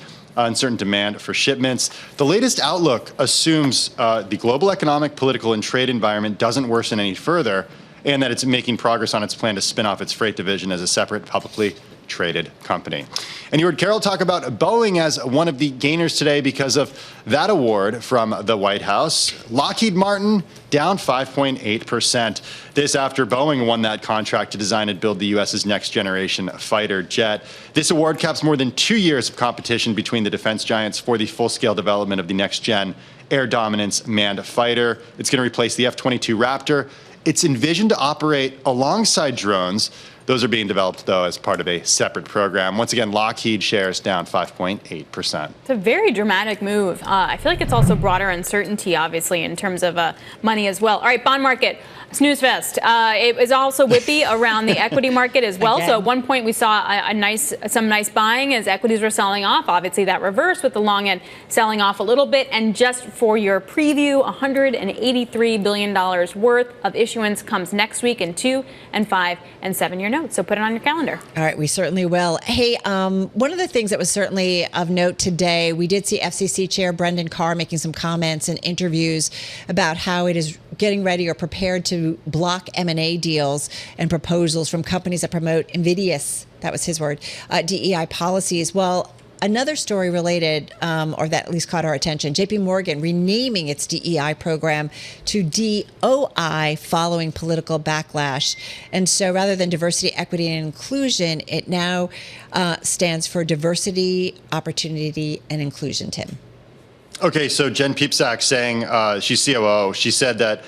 demand for shipments. The latest outlook assumes the global economic, political, and trade environment doesn't worsen any further, and that it's making progress on its plan to spin off its freight division as a separate publicly traded company. And you heard Carol talk about Boeing as one of the gainers today because of that award from the White House. Lockheed Martin down 5.8%. This after Boeing won that contract to design and build the U.S.'s next generation fighter jet. This award caps more than 2 years of competition between the defense giants for the full-scale development of the next-gen air dominance manned fighter. It's going to replace the F-22 Raptor. It's envisioned to operate alongside drones. Those are being developed, though, as part of a separate program. Once again, Lockheed shares down 5.8%. It's a very dramatic move. I feel like it's also broader uncertainty, obviously, in terms of money as well. All right, bond market, snooze fest. It was also whippy around the equity market as well. Again. So at one point, we saw some nice buying as equities were selling off. Obviously, that reversed with the long end selling off a little bit. And just for your preview, $183 billion worth of issuance comes next week in 2 and 5 and 7 year notes. So put it on your calendar. All right, we certainly will. Hey, one of the things that was certainly of note today, we did see FCC Chair Brendan Carr making some comments and interviews about how it is getting ready or prepared to block M&A deals and proposals from companies that promote invidious, that was his word, DEI policies. Well, another story related, or that at least caught our attention, JP Morgan renaming its DEI program to DOI following political backlash. And so rather than diversity, equity, and inclusion, it now stands for diversity, opportunity, and inclusion, Tim. Okay, so Jen Piepzak saying, she's COO, she said that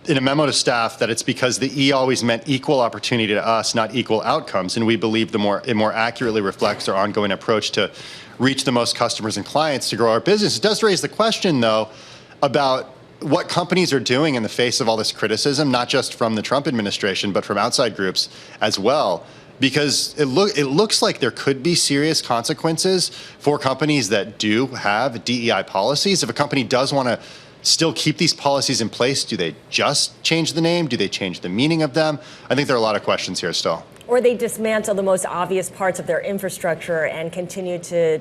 in a memo to staff that it's because the E always meant equal opportunity to us, not equal outcomes. And we believe it more accurately reflects our ongoing approach to reach the most customers and clients to grow our business. It does raise the question, though, about what companies are doing in the face of all this criticism, not just from the Trump administration, but from outside groups as well. Because it looks like there could be serious consequences for companies that do have DEI policies. If a company does want to still keep these policies in place, do they just change the name? Do they change the meaning of them? I think there are a lot of questions here still. Or they dismantle the most obvious parts of their infrastructure and continue to,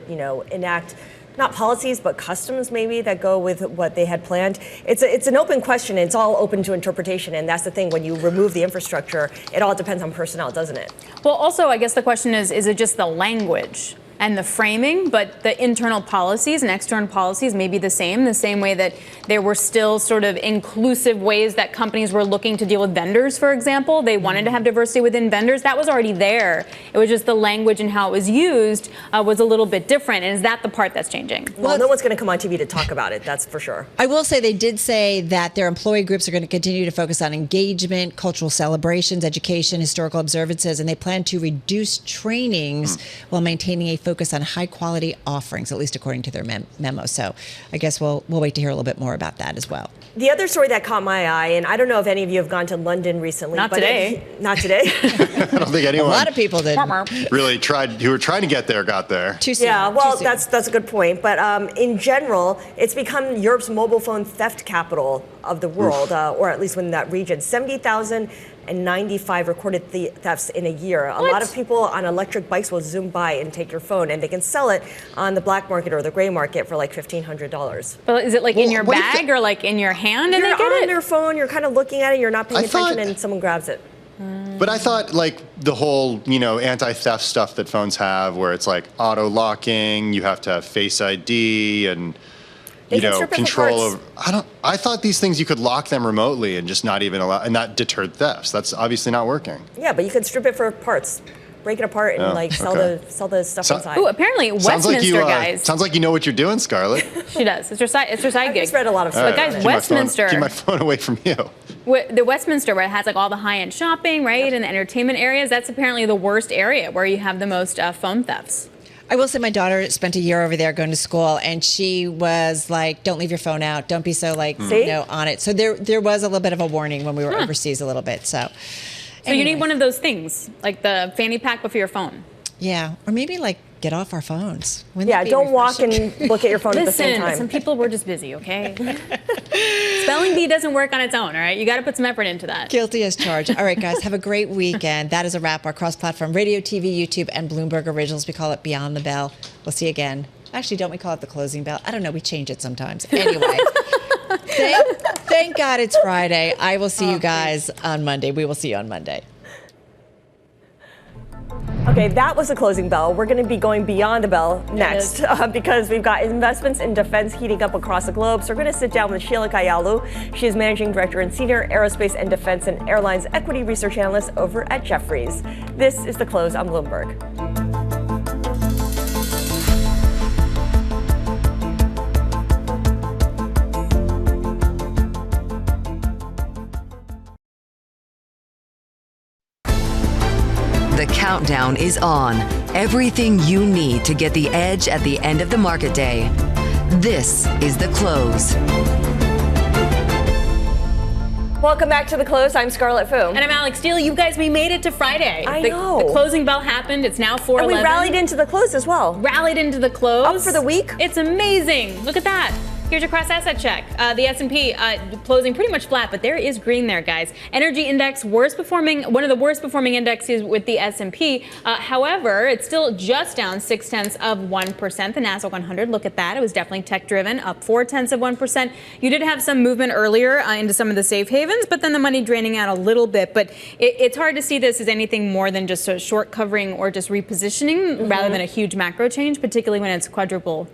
enact not policies, but customs maybe that go with what they had planned. It's an open question. It's all open to interpretation. And that's the thing. When you remove the infrastructure, it all depends on personnel, doesn't it? Well, also, I guess the question is it just the language and the framing, but the internal policies and external policies may be the same way that there were still sort of inclusive ways that companies were looking to deal with vendors, for example. They wanted to have diversity within vendors. That was already there. It was just the language and how it was used was a little bit different. And is that the part that's changing? Well, no one's going to come on TV to talk about it. That's for sure. I will say they did say that their employee groups are going to continue to focus on engagement, cultural celebrations, education, historical observances, and they plan to reduce trainings while maintaining a focus on high quality offerings, at least according to their memo. So I guess we'll wait to hear a little bit more about that as well. The other story that caught my eye, and I don't know if any of you have gone to London recently. Not today. Not today. I don't think anyone A lot of people did. really tried, who were trying to get there, got there. Too soon. Yeah, well, Too soon. that's a good point. But in general, it's become Europe's mobile phone theft capital of the world, or at least within that region. 70,095 recorded thefts in a year. A lot of people on electric bikes will zoom by and take your phone, and they can sell it on the black market or the gray market for like $1,500. But is it like in your bag or like in your hand and they get it? You're on your phone, you're kind of looking at it, you're not paying attention, and someone grabs it. But I thought like the whole, anti-theft stuff that phones have, where it's like auto locking, you have to have Face ID and control over. I thought these things you could lock them remotely and just not even allow, and that deterred thefts. That's obviously not working. Yeah, but you could strip it for parts. Break it apart and sell the stuff inside. Ooh, apparently Westminster, guys. Sounds like you know what you're doing, Scarlett. She does. It's her side gig. I've read a lot of stuff. But guys, Westminster. Keep my phone away from you. The Westminster, where it has like all the high-end shopping, right, and the entertainment areas, that's apparently the worst area where you have the most phone thefts. I will say my daughter spent a year over there going to school, and she was like, don't leave your phone out. Don't be so on it. So there was a little bit of a warning when we were overseas a little bit. So you need one of those things, like the fanny pack but for your phone. Yeah, or maybe like get off our phones. Don't walk and look at your phone at the same time. Some people were just busy, okay? Spelling bee doesn't work on its own, all right? You got to put some effort into that. Guilty as charged. All right, guys, have a great weekend. That is a wrap. Our cross-platform radio, TV, YouTube, and Bloomberg Originals. We call it Beyond the Bell. We'll see you again. Actually, don't we call it the closing bell? I don't know. We change it sometimes. Anyway, thank God it's Friday. I will see you guys on Monday. We will see you on Monday. Okay, that was the closing bell. We're going to be going beyond the bell next because we've got investments in defense heating up across the globe. So we're going to sit down with Sheila Kahyaoglu. She is Managing Director and Senior Aerospace and Defense and Airlines Equity Research Analyst over at Jefferies. This is The Close on Bloomberg. The countdown is on. Everything you need to get the edge at the end of the market day. This is The Close. Welcome back to The Close. I'm Scarlett Fu. And I'm Alex Steele. You guys, we made it to Friday. I know. The closing bell happened. It's now 4:11. And we rallied into the close as well. Rallied into the close. Up for the week. It's amazing. Look at that. Here's your cross-asset check. The S&P closing pretty much flat, but there is green there, guys. Energy index one of the worst performing indexes with the S&P. However, it's still just down 0.6%. The Nasdaq 100, look at that. It was definitely tech-driven, up 0.4%. You did have some movement earlier into some of the safe havens, but then the money draining out a little bit. But it's hard to see this as anything more than just a short covering or just repositioning rather than a huge macro change, particularly when it's triple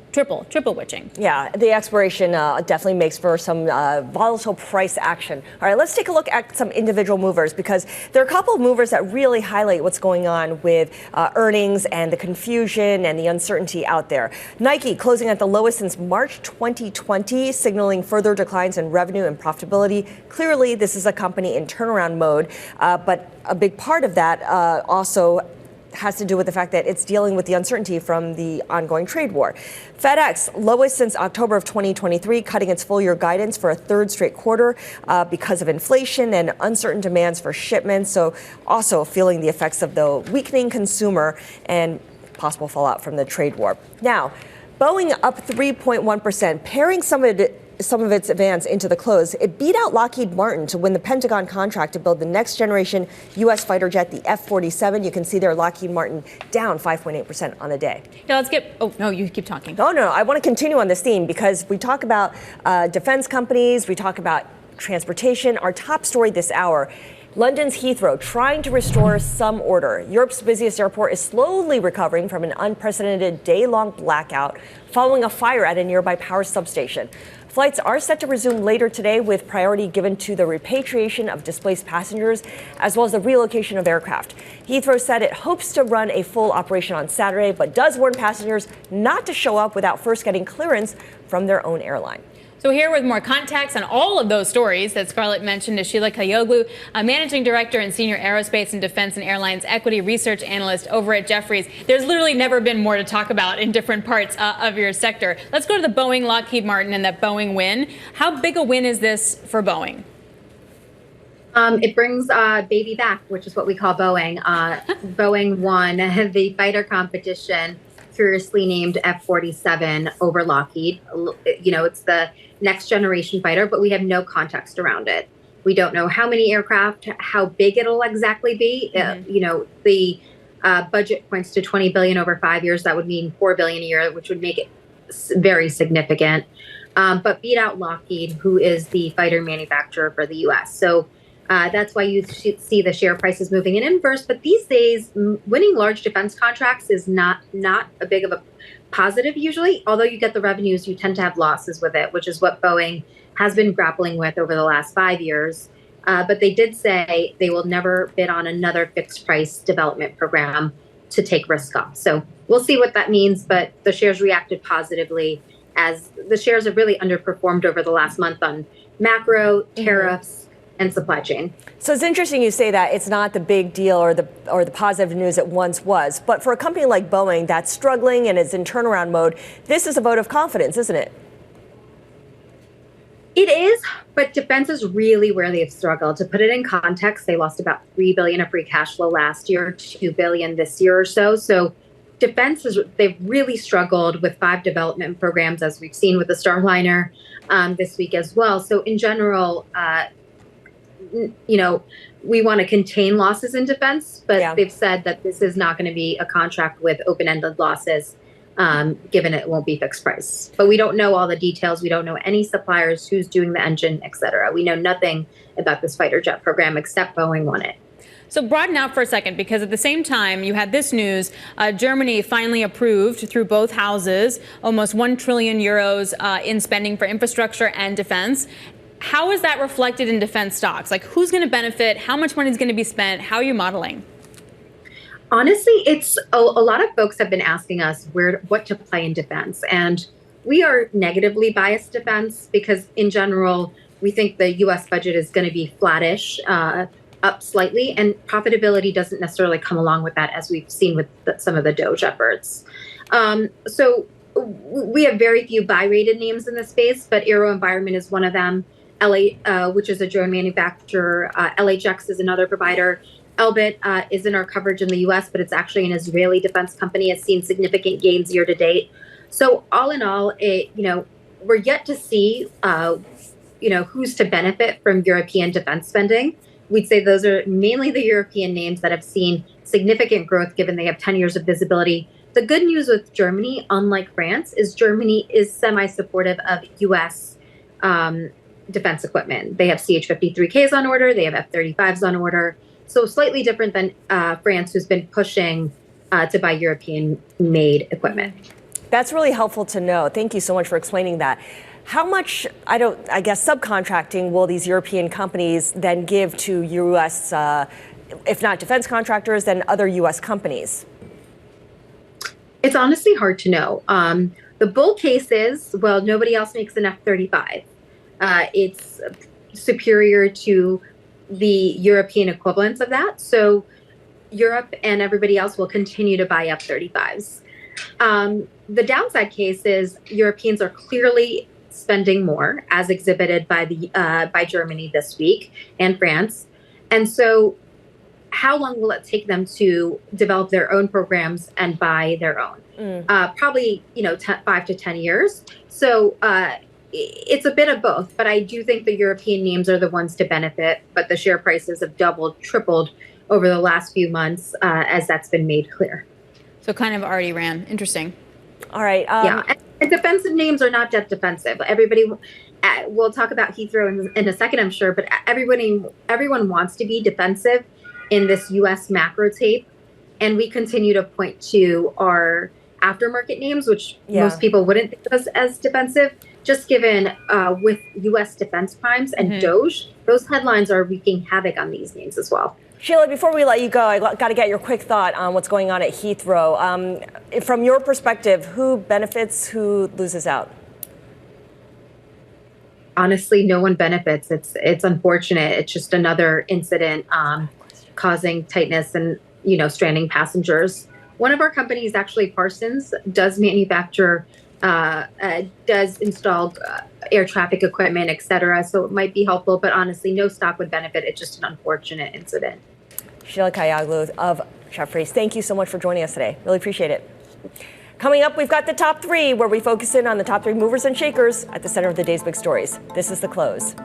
witching. Yeah, the expiration definitely makes for some volatile price action. All right, let's take a look at some individual movers because there are a couple of movers that really highlight what's going on with earnings and the confusion and the uncertainty out there. Nike closing at the lowest since March 2020, signaling further declines in revenue and profitability. Clearly, this is a company in turnaround mode, but a big part of that also has to do with the fact that it's dealing with the uncertainty from the ongoing trade war. FedEx, lowest since October of 2023, cutting its full year guidance for a third straight quarter because of inflation and uncertain demands for shipments. So also feeling the effects of the weakening consumer and possible fallout from the trade war. Now, Boeing up 3.1%, pairing some of its advance into the close. It beat out Lockheed Martin to win the Pentagon contract to build the next generation U.S. fighter jet, the F-47. You can see there Lockheed Martin down 5.8% on the day. Yeah, let's get. Oh, no, you keep talking. Oh, no, I want to continue on this theme because we talk about defense companies, we talk about transportation. Our top story this hour. London's Heathrow trying to restore some order. Europe's busiest airport is slowly recovering from an unprecedented day-long blackout following a fire at a nearby power substation. Flights are set to resume later today with priority given to the repatriation of displaced passengers as well as the relocation of aircraft. Heathrow said it hopes to run a full operation on Saturday, but does warn passengers not to show up without first getting clearance from their own airline. So here with more context on all of those stories that Scarlett mentioned is Sheila Kahyaoglu, Managing Director and Senior Aerospace and Defense and Airlines Equity Research Analyst over at Jefferies. There's literally never been more to talk about in different parts of your sector. Let's go to the Boeing, Lockheed Martin, and that Boeing win. How big a win is this for Boeing? It brings baby back, which is what we call Boeing. Boeing won the fighter competition, curiously named F-47 over Lockheed. You know, it's the next generation fighter, but we have no context around it. We don't know how many aircraft, how big it'll exactly be. You know, the budget points to $20 billion over 5 years. That would mean $4 billion a year, which would make it very significant. But beat out Lockheed, who is the fighter manufacturer for the U.S. So that's why you see the share prices moving in inverse. But these days, winning large defense contracts is not a big of a positive usually. Although you get the revenues, you tend to have losses with it, which is what Boeing has been grappling with over the last 5 years. But they did say they will never bid on another fixed price development program to take risk off. So we'll see what that means. But the shares reacted positively as the shares have really underperformed over the last month on macro, tariffs, and supply chain. So it's interesting you say that it's not the big deal or the positive news it once was. But for a company like Boeing that's struggling and is in turnaround mode, this is a vote of confidence, isn't it? It is, but defense is really where they've struggled. To put it in context, they lost about $3 billion of free cash flow last year, $2 billion this year or so. So defense they've really struggled with 5 development programs, as we've seen with the Starliner this week as well. So in general, we want to contain losses in defense, but they've said that this is not going to be a contract with open-ended losses, given it won't be fixed price. But we don't know all the details. We don't know any suppliers, who's doing the engine, et cetera. We know nothing about this fighter jet program except Boeing won it. So broaden out for a second, because at the same time, you had this news. Germany finally approved through both houses almost 1 trillion euros in spending for infrastructure and defense. How is that reflected in defense stocks? Like, who's going to benefit? How much money is going to be spent? How are you modeling? Honestly, it's a lot of folks have been asking us what to play in defense. And we are negatively biased defense because in general, we think the U.S. budget is going to be flattish, up slightly, and profitability doesn't necessarily come along with that, as we've seen with some of the DOGE efforts. So we have very few buy-rated names in this space, but AeroVironment is one of them. Which is a drone manufacturer. LHX is another provider. Elbit is in our coverage in the U.S., but it's actually an Israeli defense company. Has seen significant gains year to date. So all in all, we're yet to see, who's to benefit from European defense spending. We'd say those are mainly the European names that have seen significant growth, given they have 10 years of visibility. The good news with Germany, unlike France, is Germany is semi-supportive of U.S. Defense equipment. They have CH-53Ks on order. They have F-35s on order. So slightly different than France, who's been pushing to buy European-made equipment. That's really helpful to know. Thank you so much for explaining that. How much, subcontracting will these European companies then give to U.S., if not defense contractors, then other U.S. companies? It's honestly hard to know. The bull case is, well, nobody else makes an F-35. It's superior to the European equivalents of that. So Europe and everybody else will continue to buy F-35s. The downside case is Europeans are clearly spending more, as exhibited by Germany this week and France. And so how long will it take them to develop their own programs and buy their own? Probably, 5 to 10 years. So it's a bit of both, but I do think the European names are the ones to benefit, but the share prices have doubled, tripled over the last few months as that's been made clear. So kind of already ran. Interesting. All right. And defensive names are not that defensive. Everybody, we'll talk about Heathrow in a second, I'm sure, but everyone wants to be defensive in this U.S. macro tape. And we continue to point to our aftermarket names, which most people wouldn't think of as defensive. Just given with U.S. defense primes and DOGE, those headlines are wreaking havoc on these names as well. Sheila, before we let you go, I got to get your quick thought on what's going on at Heathrow. From your perspective, who benefits, who loses out? Honestly, no one benefits. It's unfortunate. It's just another incident causing tightness and stranding passengers. One of our companies, actually Parsons, does manufacture. Does install air traffic equipment, et cetera. So it might be helpful, but honestly, no stock would benefit. It's just an unfortunate incident. Sheila Kahyaoglu of Jefferies, thank you so much for joining us today. Really appreciate it. Coming up, we've got the top 3, where we focus in on the top 3 movers and shakers at the center of the day's big stories. This is The Close.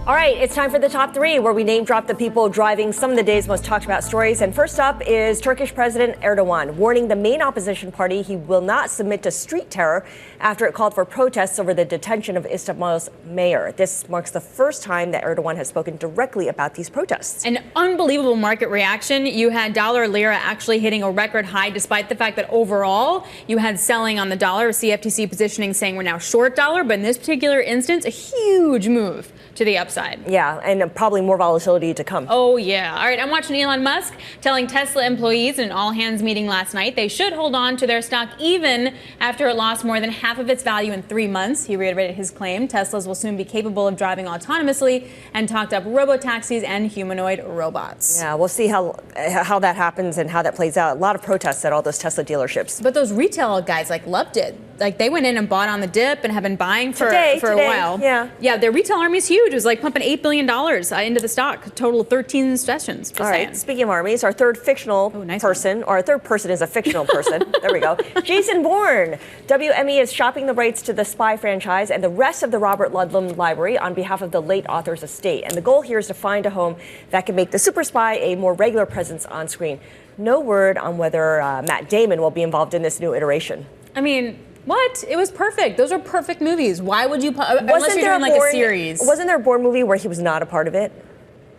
All right, it's time for the top 3, where we name drop the people driving some of the day's most talked about stories. And first up is Turkish President Erdogan, warning the main opposition party he will not submit to street terror after it called for protests over the detention of Istanbul's mayor. This marks the first time that Erdogan has spoken directly about these protests. An unbelievable market reaction. You had dollar lira actually hitting a record high, despite the fact that overall you had selling on the dollar, CFTC positioning saying we're now short dollar. But in this particular instance, a huge move to the upside. Yeah, and probably more volatility to come. Oh, yeah. All right, I'm watching Elon Musk telling Tesla employees in an all-hands meeting last night they should hold on to their stock even after it lost more than half of its value in 3 months. He reiterated his claim Teslas will soon be capable of driving autonomously and talked up robo-taxis and humanoid robots. Yeah, we'll see how that happens and how that plays out. A lot of protests at all those Tesla dealerships. But those retail guys loved it. They went in and bought on the dip and have been buying for today, a while. Yeah, their retail army is huge. It was pumping $8 billion into the stock. A total of 13 sessions. All right. Speaking of armies, our third fictional person, or our third person is a fictional person. There we go. Jason Bourne. WME is shopping the rights to the Spy franchise and the rest of the Robert Ludlum library on behalf of the late author's estate. And the goal here is to find a home that can make the super spy a more regular presence on screen. No word on whether Matt Damon will be involved in this new iteration. I mean, what? It was perfect. Those are perfect movies. Why would you, unless you're doing a series? Wasn't there a Bourne movie where he was not a part of it?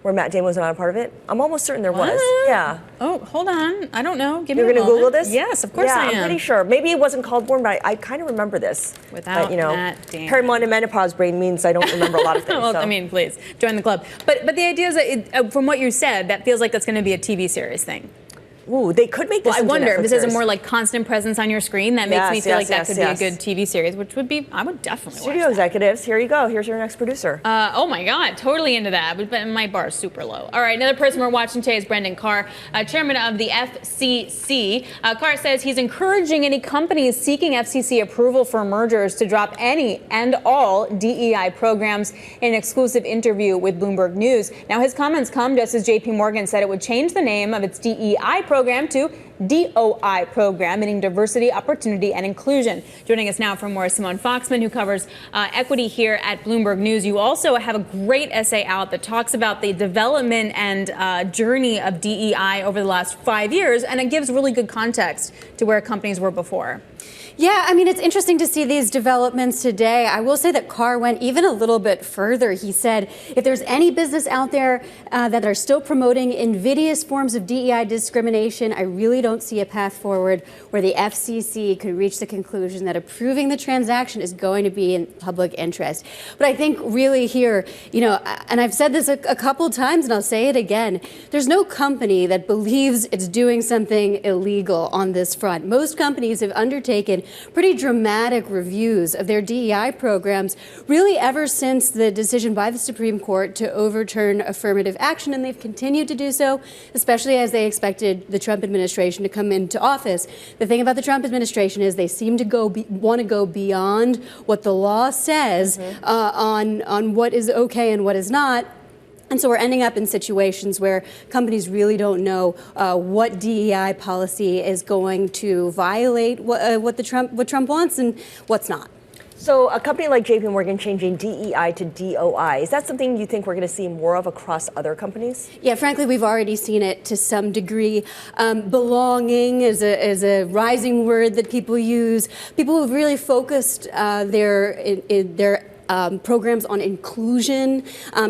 Where Matt Damon was not a part of it? I'm almost certain there was. Yeah. Oh, hold on. I don't know. Give me You're going to Google this? Yes, of course I am. I'm pretty sure. Maybe it wasn't called Bourne, but I kind of remember this. Without Matt Damon. Paramount and menopause brain means I don't remember a lot of things. Well, I mean, please, join the club. But the idea is that, from what you said, that feels like that's going to be a TV series thing. Ooh, they could make this I wonder if this is a series. more constant presence on your screen. That makes me feel like that could be a good TV series, which would be, I would definitely watch Studio executives, here you go. Here's your next producer. Oh my God, totally into that. But my bar is super low. All right, another person we're watching today is Brendan Carr, chairman of the FCC. Carr says he's encouraging any companies seeking FCC approval for mergers to drop any and all DEI programs in an exclusive interview with Bloomberg News. Now, his comments come just as JP Morgan said it would change the name of its DEI program to DOI program, meaning diversity, opportunity, and inclusion. Joining us now for more is Simone Foxman, who covers equity here at Bloomberg News. You also have a great essay out that talks about the development and journey of DEI over the last 5 years, and it gives really good context to where companies were before. Yeah, I mean, it's interesting to see these developments today. I will say that Carr went even a little bit further. He said, if there's any business out there that are still promoting invidious forms of DEI discrimination, I really don't see a path forward where the FCC could reach the conclusion that approving the transaction is going to be in public interest. But I think really here, and I've said this a couple times and I'll say it again, there's no company that believes it's doing something illegal on this front. Most companies have undertaken pretty dramatic reviews of their DEI programs, really ever since the decision by the Supreme Court to overturn affirmative action, and they've continued to do so, especially as they expected the Trump administration to come into office. The thing about the Trump administration is they seem to want to go beyond what the law says on what is okay and what is not. And so we're ending up in situations where companies really don't know what DEI policy is going to violate what Trump wants and what's not. So a company like JP Morgan changing DEI to DOI, is that something you think we're going to see more of across other companies? Yeah, frankly, we've already seen it to some degree. Belonging is a rising word that people use. People who've really focused their programs on inclusion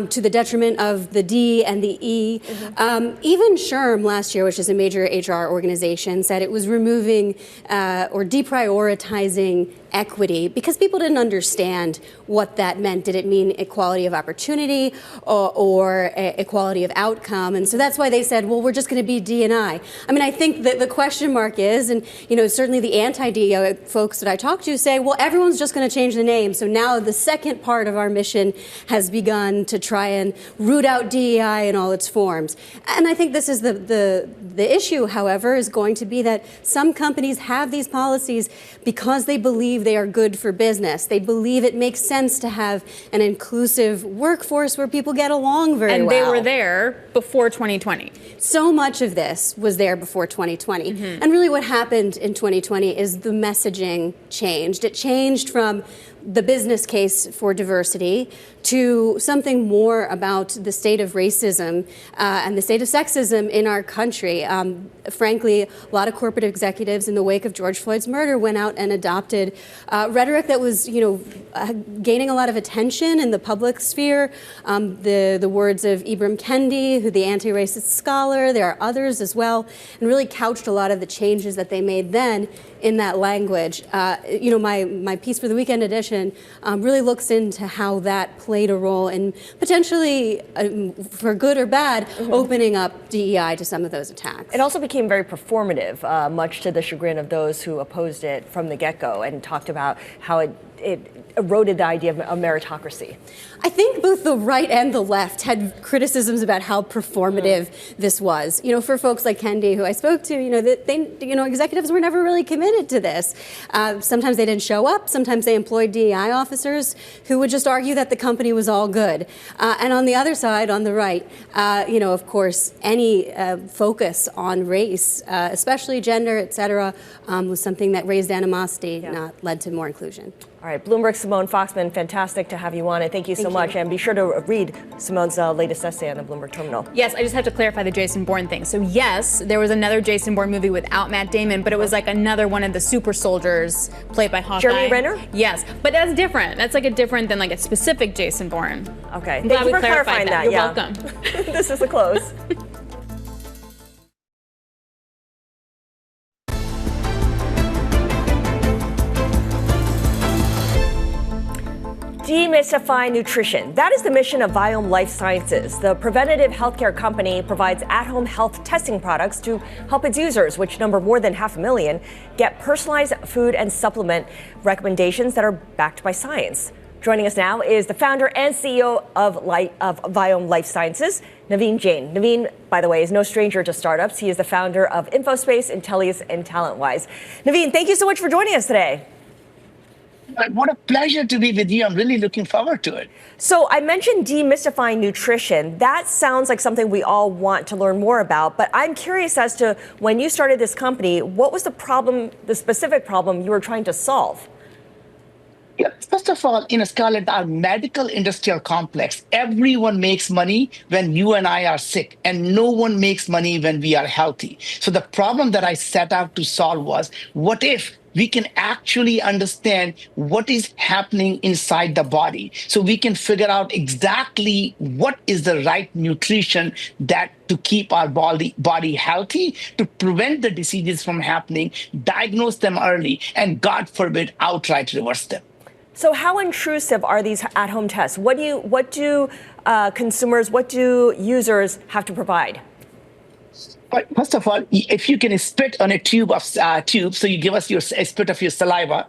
to the detriment of the D and the E. Even SHRM last year, which is a major HR organization, said it was removing or deprioritizing equity because people didn't understand what that meant. Did it mean equality of opportunity or equality of outcome? And so that's why they said, well, we're just going to be D&I. I mean, I think that the question mark is, and certainly the anti-DEI folks that I talk to say, well, everyone's just going to change the name. So now the second part of our mission has begun to try and root out DEI in all its forms. And I think this is the issue, however, is going to be that some companies have these policies because they believe they are good for business. They believe it makes sense to have an inclusive workforce where people get along very well. And they were there before 2020. So much of this was there before 2020. And really what happened in 2020 is the messaging changed. It changed from the business case for diversity to something more about the state of racism and the state of sexism in our country. Frankly, a lot of corporate executives in the wake of George Floyd's murder went out and adopted rhetoric that was, gaining a lot of attention in the public sphere. The words of Ibram Kendi, who the anti-racist scholar, there are others as well, and really couched a lot of the changes that they made then in that language. My piece for the Weekend Edition administration really looks into how that played a role in potentially, for good or bad, opening up DEI to some of those attacks. It also became very performative, much to the chagrin of those who opposed it from the get-go, and talked about how it eroded the idea of meritocracy. I think both the right and the left had criticisms about how performative this was. You know, for folks like Kendi, who I spoke to, executives were never really committed to this. Sometimes they didn't show up. Sometimes they employed DEI officers who would just argue that the company was all good. And on the other side, on the right, of course, any focus on race, especially gender, et cetera, was something that raised animosity, not led to more inclusion. All right, Bloomberg, Simone, Foxman, fantastic to have you on, and thank you so much. And be sure to read Simone's latest essay on the Bloomberg Terminal. Yes, I just have to clarify the Jason Bourne thing. So yes, there was another Jason Bourne movie without Matt Damon, but it was like another one of the super soldiers played by Hawkeye. Jeremy Renner? Yes, but that's different. That's like a different than like a specific Jason Bourne. Okay, I'm thank you glad for clarifying that. You're welcome. This is the close. Demystify nutrition. That is the mission of Viome Life Sciences. The preventative healthcare company provides at-home health testing products to help its users, which number more than 500,000, get personalized food and supplement recommendations that are backed by science. Joining us now is the founder and CEO of Viome Life Sciences, Naveen Jain. Naveen, by the way, is no stranger to startups. He is the founder of InfoSpace, Intellius, and TalentWise. Naveen, thank you so much for joining us today. What a pleasure to be with you. I'm really looking forward to it. So I mentioned demystifying nutrition. That sounds like something we all want to learn more about. But I'm curious as to when you started this company, what was the problem, the specific problem you were trying to solve? Yeah, first of all, in Scarlett, our medical industrial complex, everyone makes money when you and I are sick, and no one makes money when we are healthy. So the problem that I set out to solve was, what if we can actually understand what is happening inside the body, so we can figure out exactly what is the right nutrition that to keep our body healthy, to prevent the diseases from happening, diagnose them early, and God forbid, outright reverse them. So how intrusive are these at-home tests? What do consumers, what do users have to provide? But first of all, if you can spit on a tube, so you give us a spit of your saliva,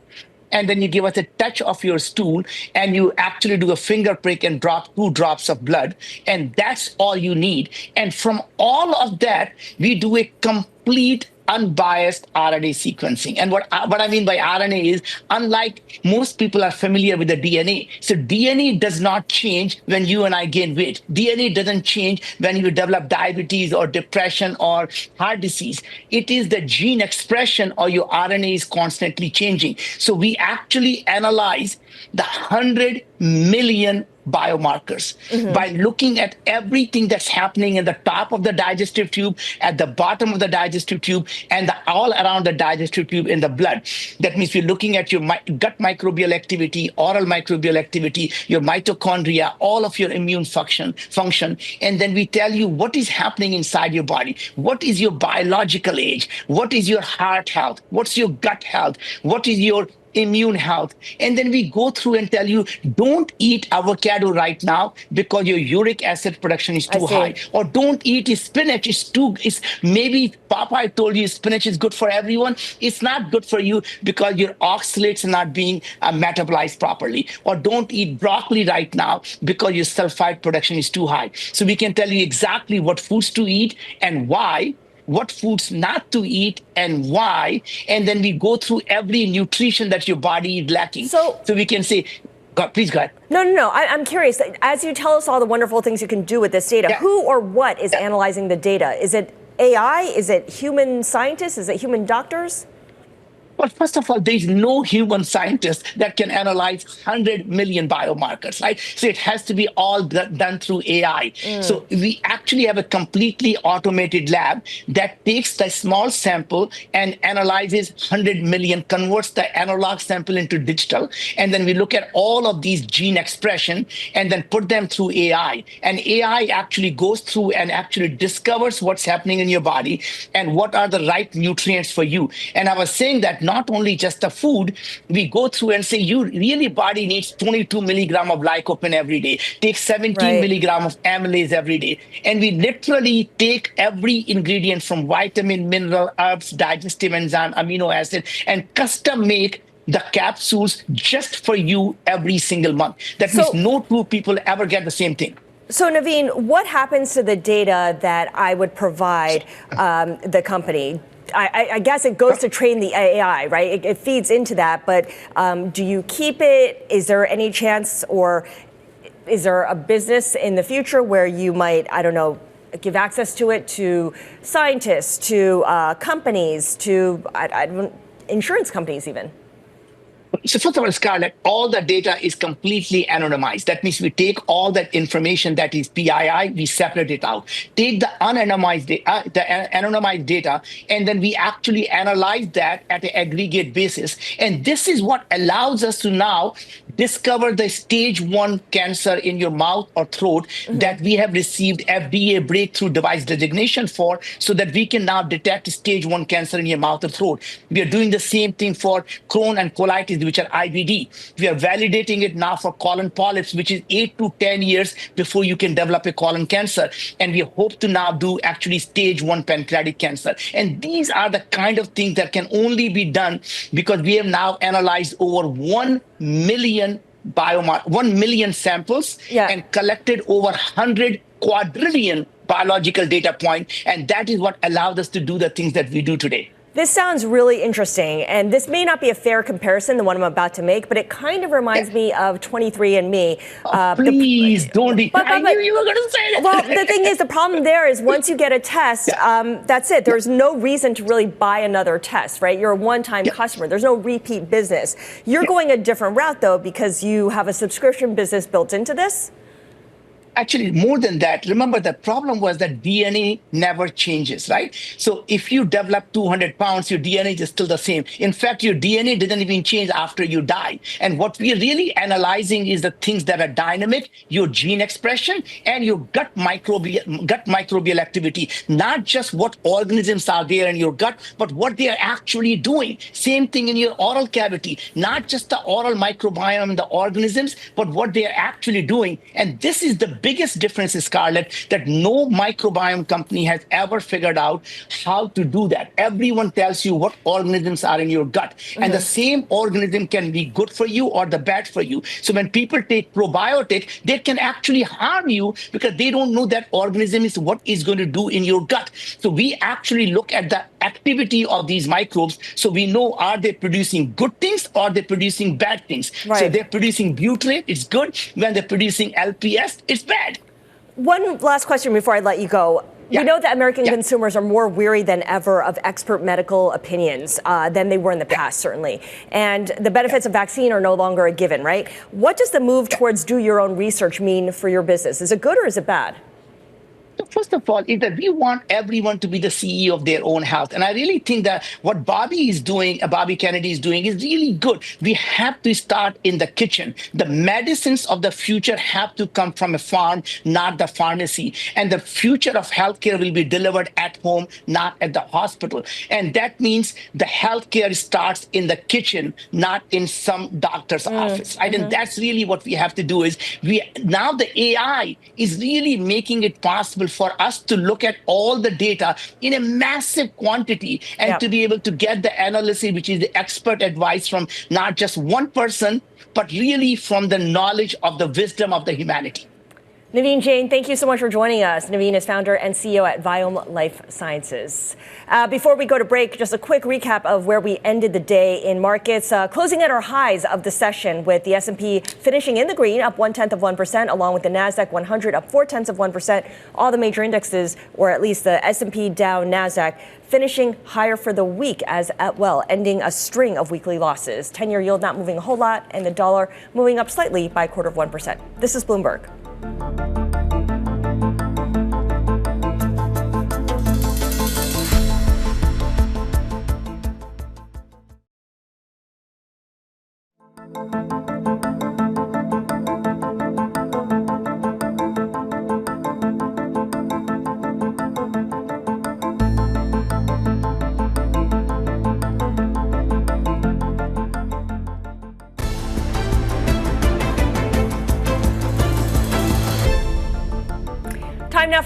and then you give us a touch of your stool, and you actually do a finger prick and drop 2 drops of blood, and that's all you need. And from all of that, we do a complete unbiased RNA sequencing. And what I mean by RNA is, unlike most people are familiar with the DNA. So DNA does not change when you and I gain weight. DNA doesn't change when you develop diabetes or depression or heart disease. It is the gene expression, or your RNA is constantly changing. So we actually analyze the 100 million biomarkers by looking at everything that's happening in the top of the digestive tube, at the bottom of the digestive tube, and all around the digestive tube in the blood. That means we're looking at your gut microbial activity, oral microbial activity, your mitochondria, all of your immune function, and then we tell you what is happening inside your body. What is your biological age? What is your heart health? What's your gut health? What is your immune health? And then we go through and tell you, don't eat avocado right now because your uric acid production is too high. Or don't eat spinach. Maybe Popeye told you spinach is good for everyone. It's not good for you because your oxalates are not being metabolized properly. Or don't eat broccoli right now because your sulfite production is too high. So we can tell you exactly what foods to eat and why, what foods not to eat and why, and then we go through every nutrition that your body is lacking. So we can say, please go ahead. No. I'm curious. As you tell us all the wonderful things you can do with this data, who or what is analyzing the data? Is it AI? Is it human scientists? Is it human doctors? Well, first of all, there's no human scientist that can analyze 100 million biomarkers, right? So it has to be all done through AI. So we actually have a completely automated lab that takes the small sample and analyzes 100 million, converts the analog sample into digital, and then we look at all of these gene expression and then put them through AI. And AI actually goes through and actually discovers what's happening in your body and what are the right nutrients for you. And I was saying that not only just the food, we go through and say, your really body needs 22 milligram of lycopene every day, take 17 milligram of amylase every day. And we literally take every ingredient from vitamin, mineral, herbs, digestive enzyme, amino acid, and custom make the capsules just for you every single month. That means no two people ever get the same thing. So Naveen, what happens to the data that I would provide the company? I guess it goes to train the AI, right? It feeds into that, but do you keep it? Is there any chance, or is there a business in the future where you might, I don't know, give access to it to scientists, to companies, to insurance companies even? So first of all, Scarlett, all the data is completely anonymized. That means we take all that information that is PII, we separate it out. Take the anonymized data, and then we actually analyze that at an aggregate basis. And this is what allows us to now discover the stage 1 cancer in your mouth or throat that we have received FDA breakthrough device designation for, so that we can now detect stage 1 cancer in your mouth or throat. We are doing the same thing for Crohn and colitis, which are IBD. We are validating it now for colon polyps, which is 8 to 10 years before you can develop a colon cancer. And we hope to now do actually stage 1 pancreatic cancer. And these are the kind of things that can only be done because we have now analyzed over 1 million samples and collected over 100 quadrillion biological data points. And that is what allowed us to do the things that we do today. This sounds really interesting, and this may not be a fair comparison, the one I'm about to make, but it kind of reminds me of 23andMe. Please don't. I knew you were going to say that. Well, the thing is, the problem there is once you get a test, that's it. There's no reason to really buy another test, right? You're a one-time customer. There's no repeat business. You're going a different route, though, because you have a subscription business built into this. Actually, more than that, remember the problem was that DNA never changes, right? So if you develop 200 pounds, your DNA is still the same. In fact, your DNA doesn't even change after you die. And what we're really analyzing is the things that are dynamic, your gene expression and your gut microbial activity, not just what organisms are there in your gut, but what they are actually doing. Same thing in your oral cavity, not just the oral microbiome and the organisms, but what they are actually doing. And this is the biggest difference, Scarlett, that no microbiome company has ever figured out how to do that. Everyone tells you what organisms are in your gut, and the same organism can be good for you or the bad for you. So when people take probiotic, they can actually harm you because they don't know that organism is what is going to do in your gut. So we actually look at the activity of these microbes, so we know, are they producing good things or are they producing bad things? Right. So they're producing butyrate, it's good. When they're producing LPS, it's bad. One last question before I let you go. We know that American consumers are more weary than ever of expert medical opinions than they were in the past, certainly. And the benefits of vaccine are no longer a given, right? What does the move towards do your own research mean for your business? Is it good or is it bad? So first of all, is that we want everyone to be the CEO of their own health. And I really think that what Bobby Kennedy is doing is really good. We have to start in the kitchen. The medicines of the future have to come from a farm, not the pharmacy. And the future of healthcare will be delivered at home, not at the hospital. And that means the healthcare starts in the kitchen, not in some doctor's office. I think that's really what we have to do is now the AI is really making it possible for us to look at all the data in a massive quantity and to be able to get the analysis, which is the expert advice from not just one person, but really from the knowledge of the wisdom of the humanity. Naveen, Jain, thank you so much for joining us. Naveen is founder and CEO at Viome Life Sciences. Before we go to break, just a quick recap of where we ended the day in markets, closing at our highs of the session with the S&P finishing in the green, up 0.1%, along with the Nasdaq 100 up 0.4%. All the major indexes, or at least the S&P, Dow, Nasdaq, finishing higher for the week as well, ending a string of weekly losses. 10-year yield not moving a whole lot, and the dollar moving up slightly by 0.25%. This is Bloomberg.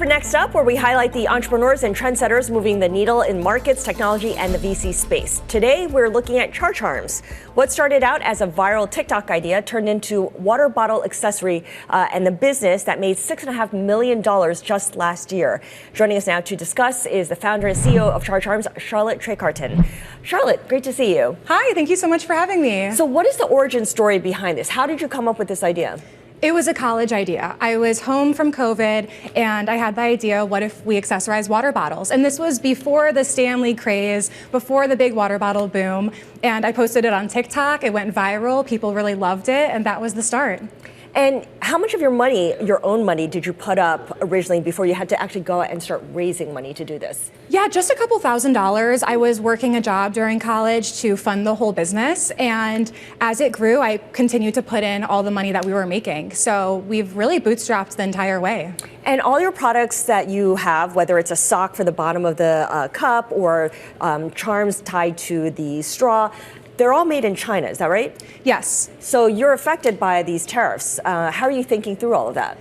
for Next Up, where we highlight the entrepreneurs and trendsetters moving the needle in markets, technology, and the VC space. Today, we're looking at CharCharms. What started out as a viral TikTok idea turned into water bottle accessory and the business that made $6.5 million just last year. Joining us now to discuss is the founder and CEO of CharCharms, Charlotte Trecartin. Charlotte, great to see you. Hi, thank you so much for having me. So what is the origin story behind this? How did you come up with this idea? It was a college idea. I was home from COVID and I had the idea, what if we accessorize water bottles? And this was before the Stanley craze, before the big water bottle boom. And I posted it on TikTok. It went viral. People really loved it. And that was the start. And how much of your money, your own money, did you put up originally before you had to actually go out and start raising money to do this? Yeah, just a couple $1,000s. I was working a job during college to fund the whole business. And as it grew, I continued to put in all the money that we were making. So we've really bootstrapped the entire way. And all your products that you have, whether it's a sock for the bottom of the cup or charms tied to the straw, they're all made in China, is that right? Yes. So you're affected by these tariffs. How are you thinking through all of that?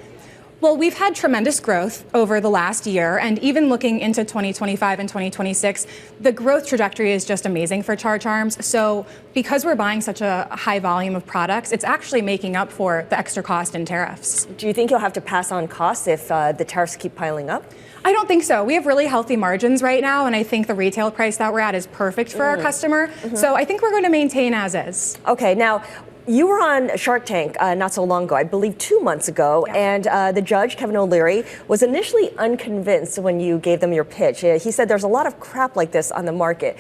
Well, we've had tremendous growth over the last year, and even looking into 2025 and 2026, the growth trajectory is just amazing for CharCharms. So because we're buying such a high volume of products, it's actually making up for the extra cost in tariffs. Do you think you'll have to pass on costs if the tariffs keep piling up? I don't think so. We have really healthy margins right now, and I think the retail price that we're at is perfect for our customer. So I think we're going to maintain as is. Okay, now, you were on Shark Tank not so long ago, I believe 2 months ago, and the judge, Kevin O'Leary, was initially unconvinced when you gave them your pitch. He said there's a lot of crap like this on the market.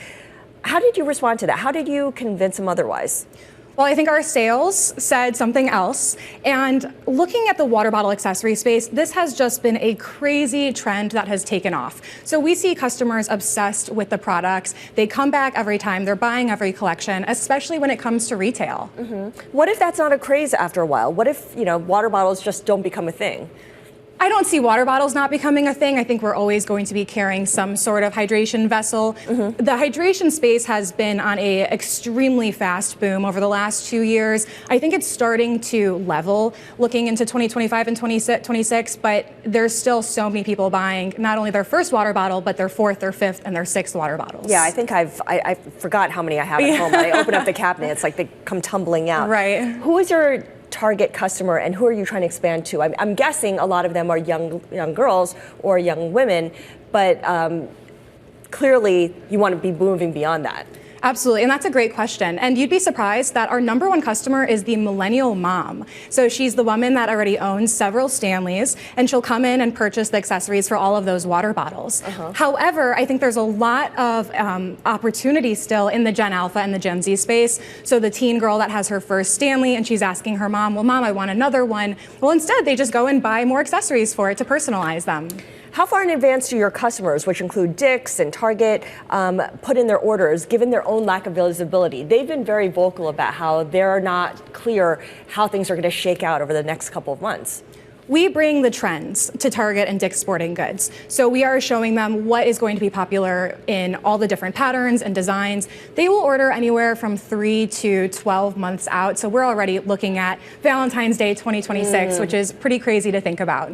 How did you respond to that? How did you convince him otherwise? Well, I think our sales said something else. And looking at the water bottle accessory space, this has just been a crazy trend that has taken off. So we see customers obsessed with the products. They come back every time. They're buying every collection, especially when it comes to retail. What if that's not a craze after a while? What if, water bottles just don't become a thing? I don't see water bottles not becoming a thing. I think we're always going to be carrying some sort of hydration vessel. The hydration space has been on a extremely fast boom over the last 2 years. I think it's starting to level looking into 2025 and 2026, but there's still so many people buying not only their first water bottle, but their fourth, their fifth, and their sixth water bottles. Yeah, I think I forgot how many I have at home. When I open up the cabinet, it's like they come tumbling out. Right. Who is your target customer, and who are you trying to expand to? I'm guessing a lot of them are young girls or young women, but clearly you want to be moving beyond that. Absolutely, and that's a great question. And you'd be surprised that our number one customer is the millennial mom. So she's the woman that already owns several Stanleys, and she'll come in and purchase the accessories for all of those water bottles. However, I think there's a lot of opportunity still in the Gen Alpha and the Gen Z space. So the teen girl that has her first Stanley and she's asking her mom, well, Mom, I want another one. Well, instead, they just go and buy more accessories for it to personalize them. How far in advance do your customers, which include Dick's and Target, put in their orders, given their own lack of visibility? They've been very vocal about how they're not clear how things are going to shake out over the next couple of months. We bring the trends to Target and Dick's Sporting Goods. So we are showing them what is going to be popular in all the different patterns and designs. They will order anywhere from 3 to 12 months out. So we're already looking at Valentine's Day 2026, which is pretty crazy to think about.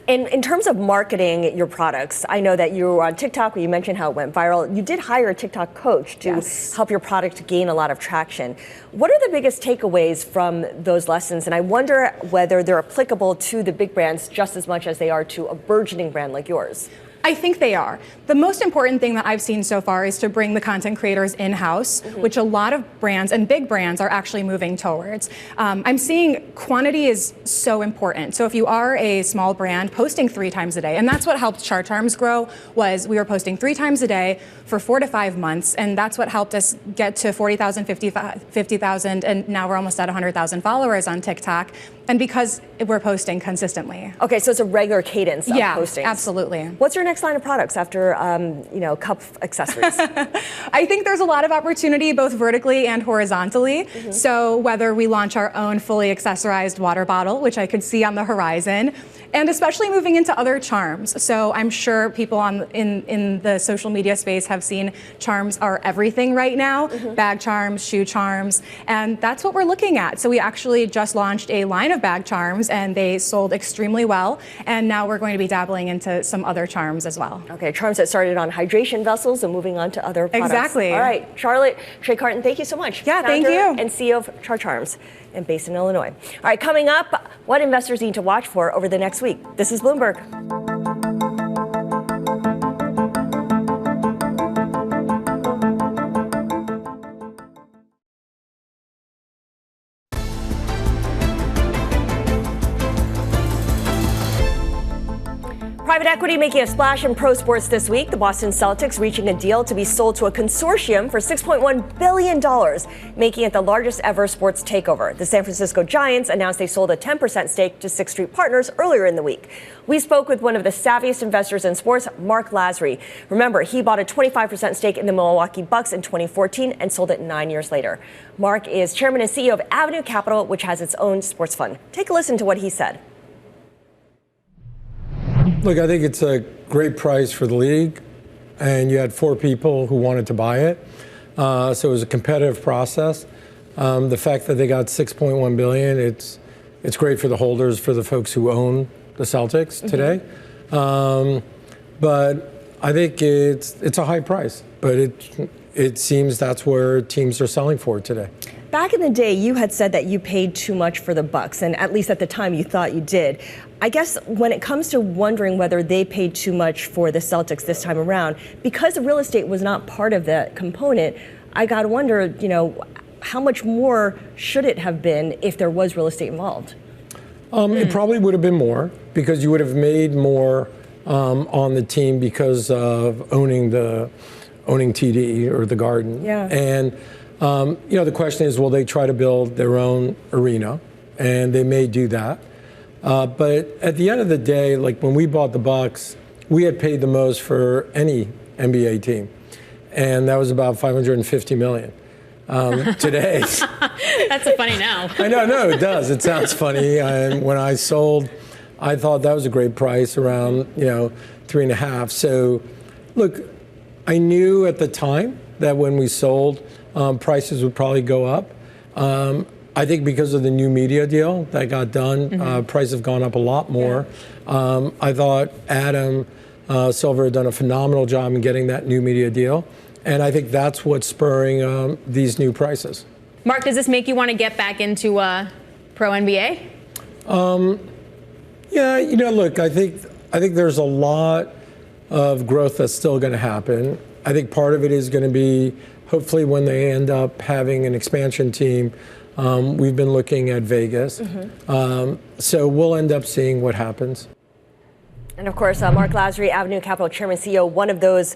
In terms of marketing your products, I know that you were on TikTok where you mentioned how it went viral. You did hire a TikTok coach to help your product gain a lot of traction. What are the biggest takeaways from those lessons? And I wonder whether they're applicable to the big brands just as much as they are to a burgeoning brand like yours. I think they are. The most important thing that I've seen so far is to bring the content creators in-house, which a lot of brands and big brands are actually moving towards. I'm seeing quantity is so important. So if you are a small brand, posting 3 times a day, and that's what helped CharCharms grow, was we were posting 3 times a day for 4 to 5 months, and that's what helped us get to 40,000, 50,000, and now we're almost at 100,000 followers on TikTok. And because we're posting consistently. Okay, so it's a regular cadence of yeah, posting. Absolutely. What's your next line of products after, cup accessories? I think there's a lot of opportunity both vertically and horizontally. So whether we launch our own fully accessorized water bottle, which I could see on the horizon, and especially moving into other charms. So I'm sure people in the social media space have seen charms are everything right now, bag charms, shoe charms, and that's what we're looking at. So we actually just launched a line of bag charms and they sold extremely well. And now we're going to be dabbling into some other charms as well. Okay, charms that started on hydration vessels and moving on to other products. Exactly. All right, Charlotte Trecartin, thank you so much. Yeah, thank Founder you. And CEO of CharCharms and based in Illinois. All right, coming up, what investors need to watch for over the next week. This is Bloomberg. Private equity making a splash in pro sports this week. The Boston Celtics reaching a deal to be sold to a consortium for $6.1 billion, making it the largest ever sports takeover. The San Francisco Giants announced they sold a 10% stake to Sixth Street Partners earlier in the week. We spoke with one of the savviest investors in sports, Marc Lasry. Remember, he bought a 25% stake in the Milwaukee Bucks in 2014 and sold it 9 years later. Marc is chairman and CEO of Avenue Capital, which has its own sports fund. Take a listen to what he said. Look, I think it's a great price for the league, and you had 4 people who wanted to buy it, so it was a competitive process. The fact that they got $6.1 billion, it's great for the holders, for the folks who own the Celtics today. But I think it's a high price, but it seems that's where teams are selling for today. Back in the day, you had said that you paid too much for the Bucks, and at least at the time you thought you did. I guess when it comes to wondering whether they paid too much for the Celtics this time around, because the real estate was not part of that component, I got to wonder, how much more should it have been if there was real estate involved? It probably would have been more, because you would have made more on the team because of owning TD or the Garden. Yeah. And the question is, will they try to build their own arena? And they may do that. But at the end of the day, like when we bought the Bucks, we had paid the most for any NBA team, and that was about $550 million. Today, that's a funny now. I know, no, it does. It sounds funny. And when I sold, I thought that was a great price, around 3.5. So, look, I knew at the time that when we sold, prices would probably go up. I think because of the new media deal that got done, prices have gone up a lot more. I thought Adam Silver had done a phenomenal job in getting that new media deal. And I think that's what's spurring these new prices. Marc, does this make you want to get back into pro NBA? Yeah, look, I think there's a lot of growth that's still going to happen. I think part of it is going to be hopefully when they end up having an expansion team. We've been looking at Vegas. So we'll end up seeing what happens. And of course, Marc Lasry, Avenue Capital Chairman, CEO, one of those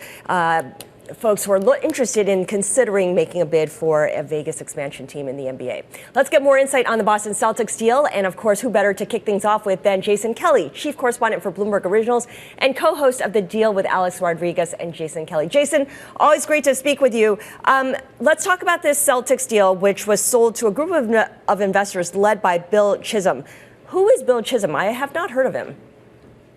folks who are interested in considering making a bid for a Vegas expansion team in the NBA. Let's get more insight on the Boston Celtics deal. And of course, who better to kick things off with than Jason Kelly, chief correspondent for Bloomberg Originals and co-host of The Deal with Alex Rodriguez and Jason Kelly. Jason, always great to speak with you. Let's talk about this Celtics deal, which was sold to a group of investors led by Bill Chisholm. Who is Bill Chisholm? I have not heard of him.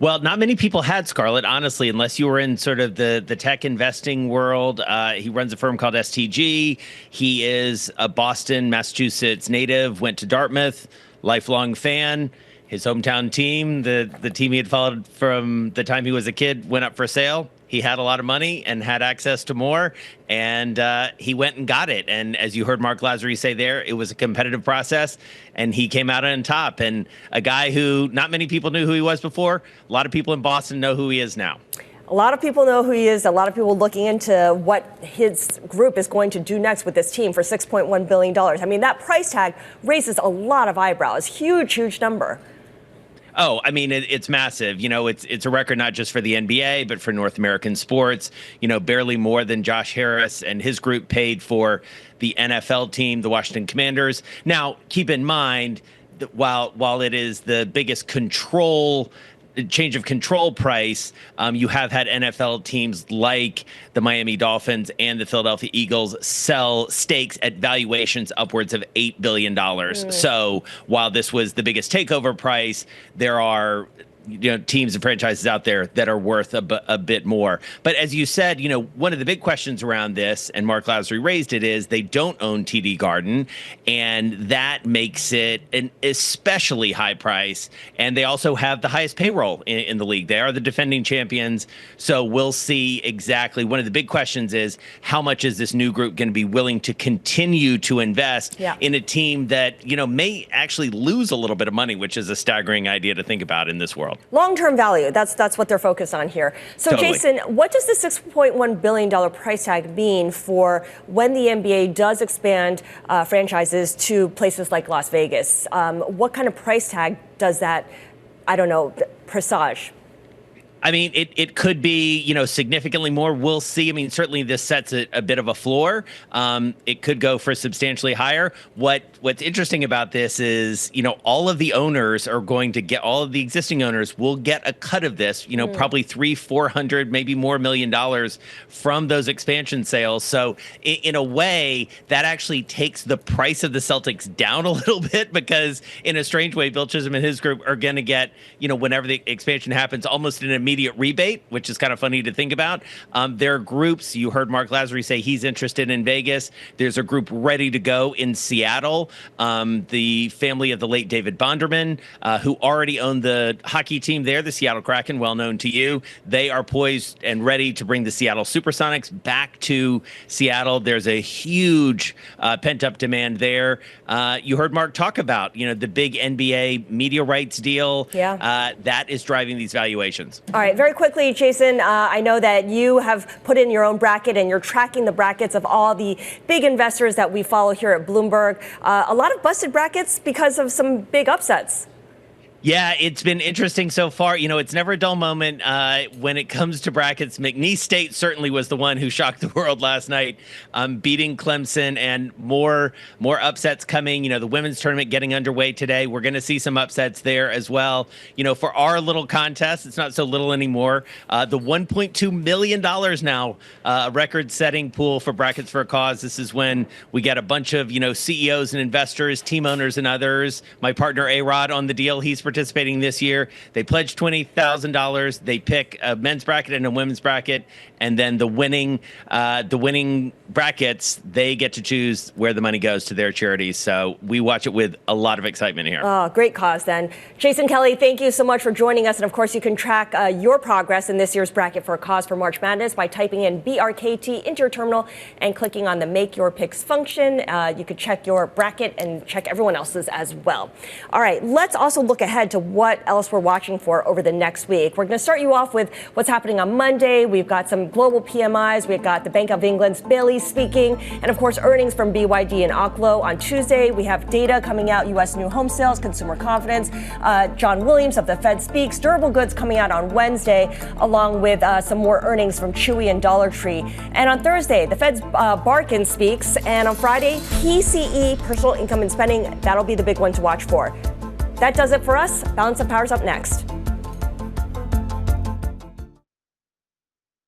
Well, not many people had, Scarlett, honestly, unless you were in sort of the tech investing world. He runs a firm called STG. He is a Boston, Massachusetts native, went to Dartmouth, lifelong fan. His hometown team, the team he had followed from the time he was a kid, went up for sale. He had a lot of money and had access to more, and he went and got it. And as you heard Marc Lasry say there, it was a competitive process, and he came out on top. And a guy who not many people knew who he was before, a lot of people in Boston know who he is now. A lot of people know who he is. A lot of people looking into what his group is going to do next with this team for $6.1 billion. I mean, that price tag raises a lot of eyebrows. Huge, huge number. Oh, I mean, it's massive. It's a record not just for the NBA, but for North American sports. Barely more than Josh Harris and his group paid for the NFL team, the Washington Commanders. Now, keep in mind that while it is the biggest control change of control price, you have had NFL teams like the Miami Dolphins and the Philadelphia Eagles sell stakes at valuations upwards of $8 billion. So while this was the biggest takeover price, there are teams and franchises out there that are worth a bit more. But as you said, one of the big questions around this, and Marc Lasry raised it, is they don't own TD Garden, and that makes it an especially high price. And they also have the highest payroll in the league. They are the defending champions. So we'll see exactly. One of the big questions is how much is this new group going to be willing to continue to invest in a team that, may actually lose a little bit of money, which is a staggering idea to think about in this world. Long-term value, that's what they're focused on here. So, totally. Jason, what does the $6.1 billion price tag mean for when the NBA does expand franchises to places like Las Vegas? What kind of price tag does that, presage? I mean, it could be, significantly more. We'll see. I mean, certainly this sets a bit of a floor. It could go for substantially higher. What's interesting about this is, all of the owners are going to get, all of the existing owners will get a cut of this, probably $300-400, maybe more $1 million from those expansion sales. So in a way, that actually takes the price of the Celtics down a little bit, because in a strange way, Bill Chisholm and his group are going to get, whenever the expansion happens, almost an immediate rebate, which is kind of funny to think about. There are groups, you heard Marc Lasry say he's interested in Vegas. There's a group ready to go in Seattle. The family of the late David Bonderman, who already owned the hockey team there, the Seattle Kraken, well known to you. They are poised and ready to bring the Seattle Supersonics back to Seattle. There's a huge pent-up demand there. You heard Marc talk about, the big NBA media rights deal. That is driving these valuations. All right, very quickly, Jason, I know that you have put in your own bracket and you're tracking the brackets of all the big investors that we follow here at Bloomberg. A lot of busted brackets because of some big upsets. Yeah, it's been interesting so far. It's never a dull moment when it comes to brackets. McNeese State certainly was the one who shocked the world last night, beating Clemson, and more upsets coming. The women's tournament getting underway today. We're going to see some upsets there as well. For our little contest, it's not so little anymore. The $1.2 million now, a record-setting pool for Brackets for a Cause. This is when we get a bunch of, CEOs and investors, team owners and others. My partner, A-Rod, on the deal. He's participating this year. They pledge $20,000. They pick a men's bracket and a women's bracket, and then the winning brackets, they get to choose where the money goes to their charities. So we watch it with a lot of excitement here. Oh, great cause then. Jason Kelly, thank you so much for joining us. And of course, you can track your progress in this year's Bracket for a Cause for March Madness by typing in BRKT into your terminal and clicking on the Make Your Picks function. You could check your bracket and check everyone else's as well. All right, let's also look ahead to what else we're watching for over the next week. We're going to start you off with what's happening on Monday. We've got some global PMIs. We've got the Bank of England's Bailey speaking, and of course, earnings from BYD and Oklo. On Tuesday, we have data coming out, U.S. new home sales, consumer confidence. John Williams of the Fed speaks. Durable goods coming out on Wednesday, along with some more earnings from Chewy and Dollar Tree. And on Thursday, the Fed's Barkin speaks. And on Friday, PCE, personal income and spending. That'll be the big one to watch for. That does it for us. Balance of Power's up next.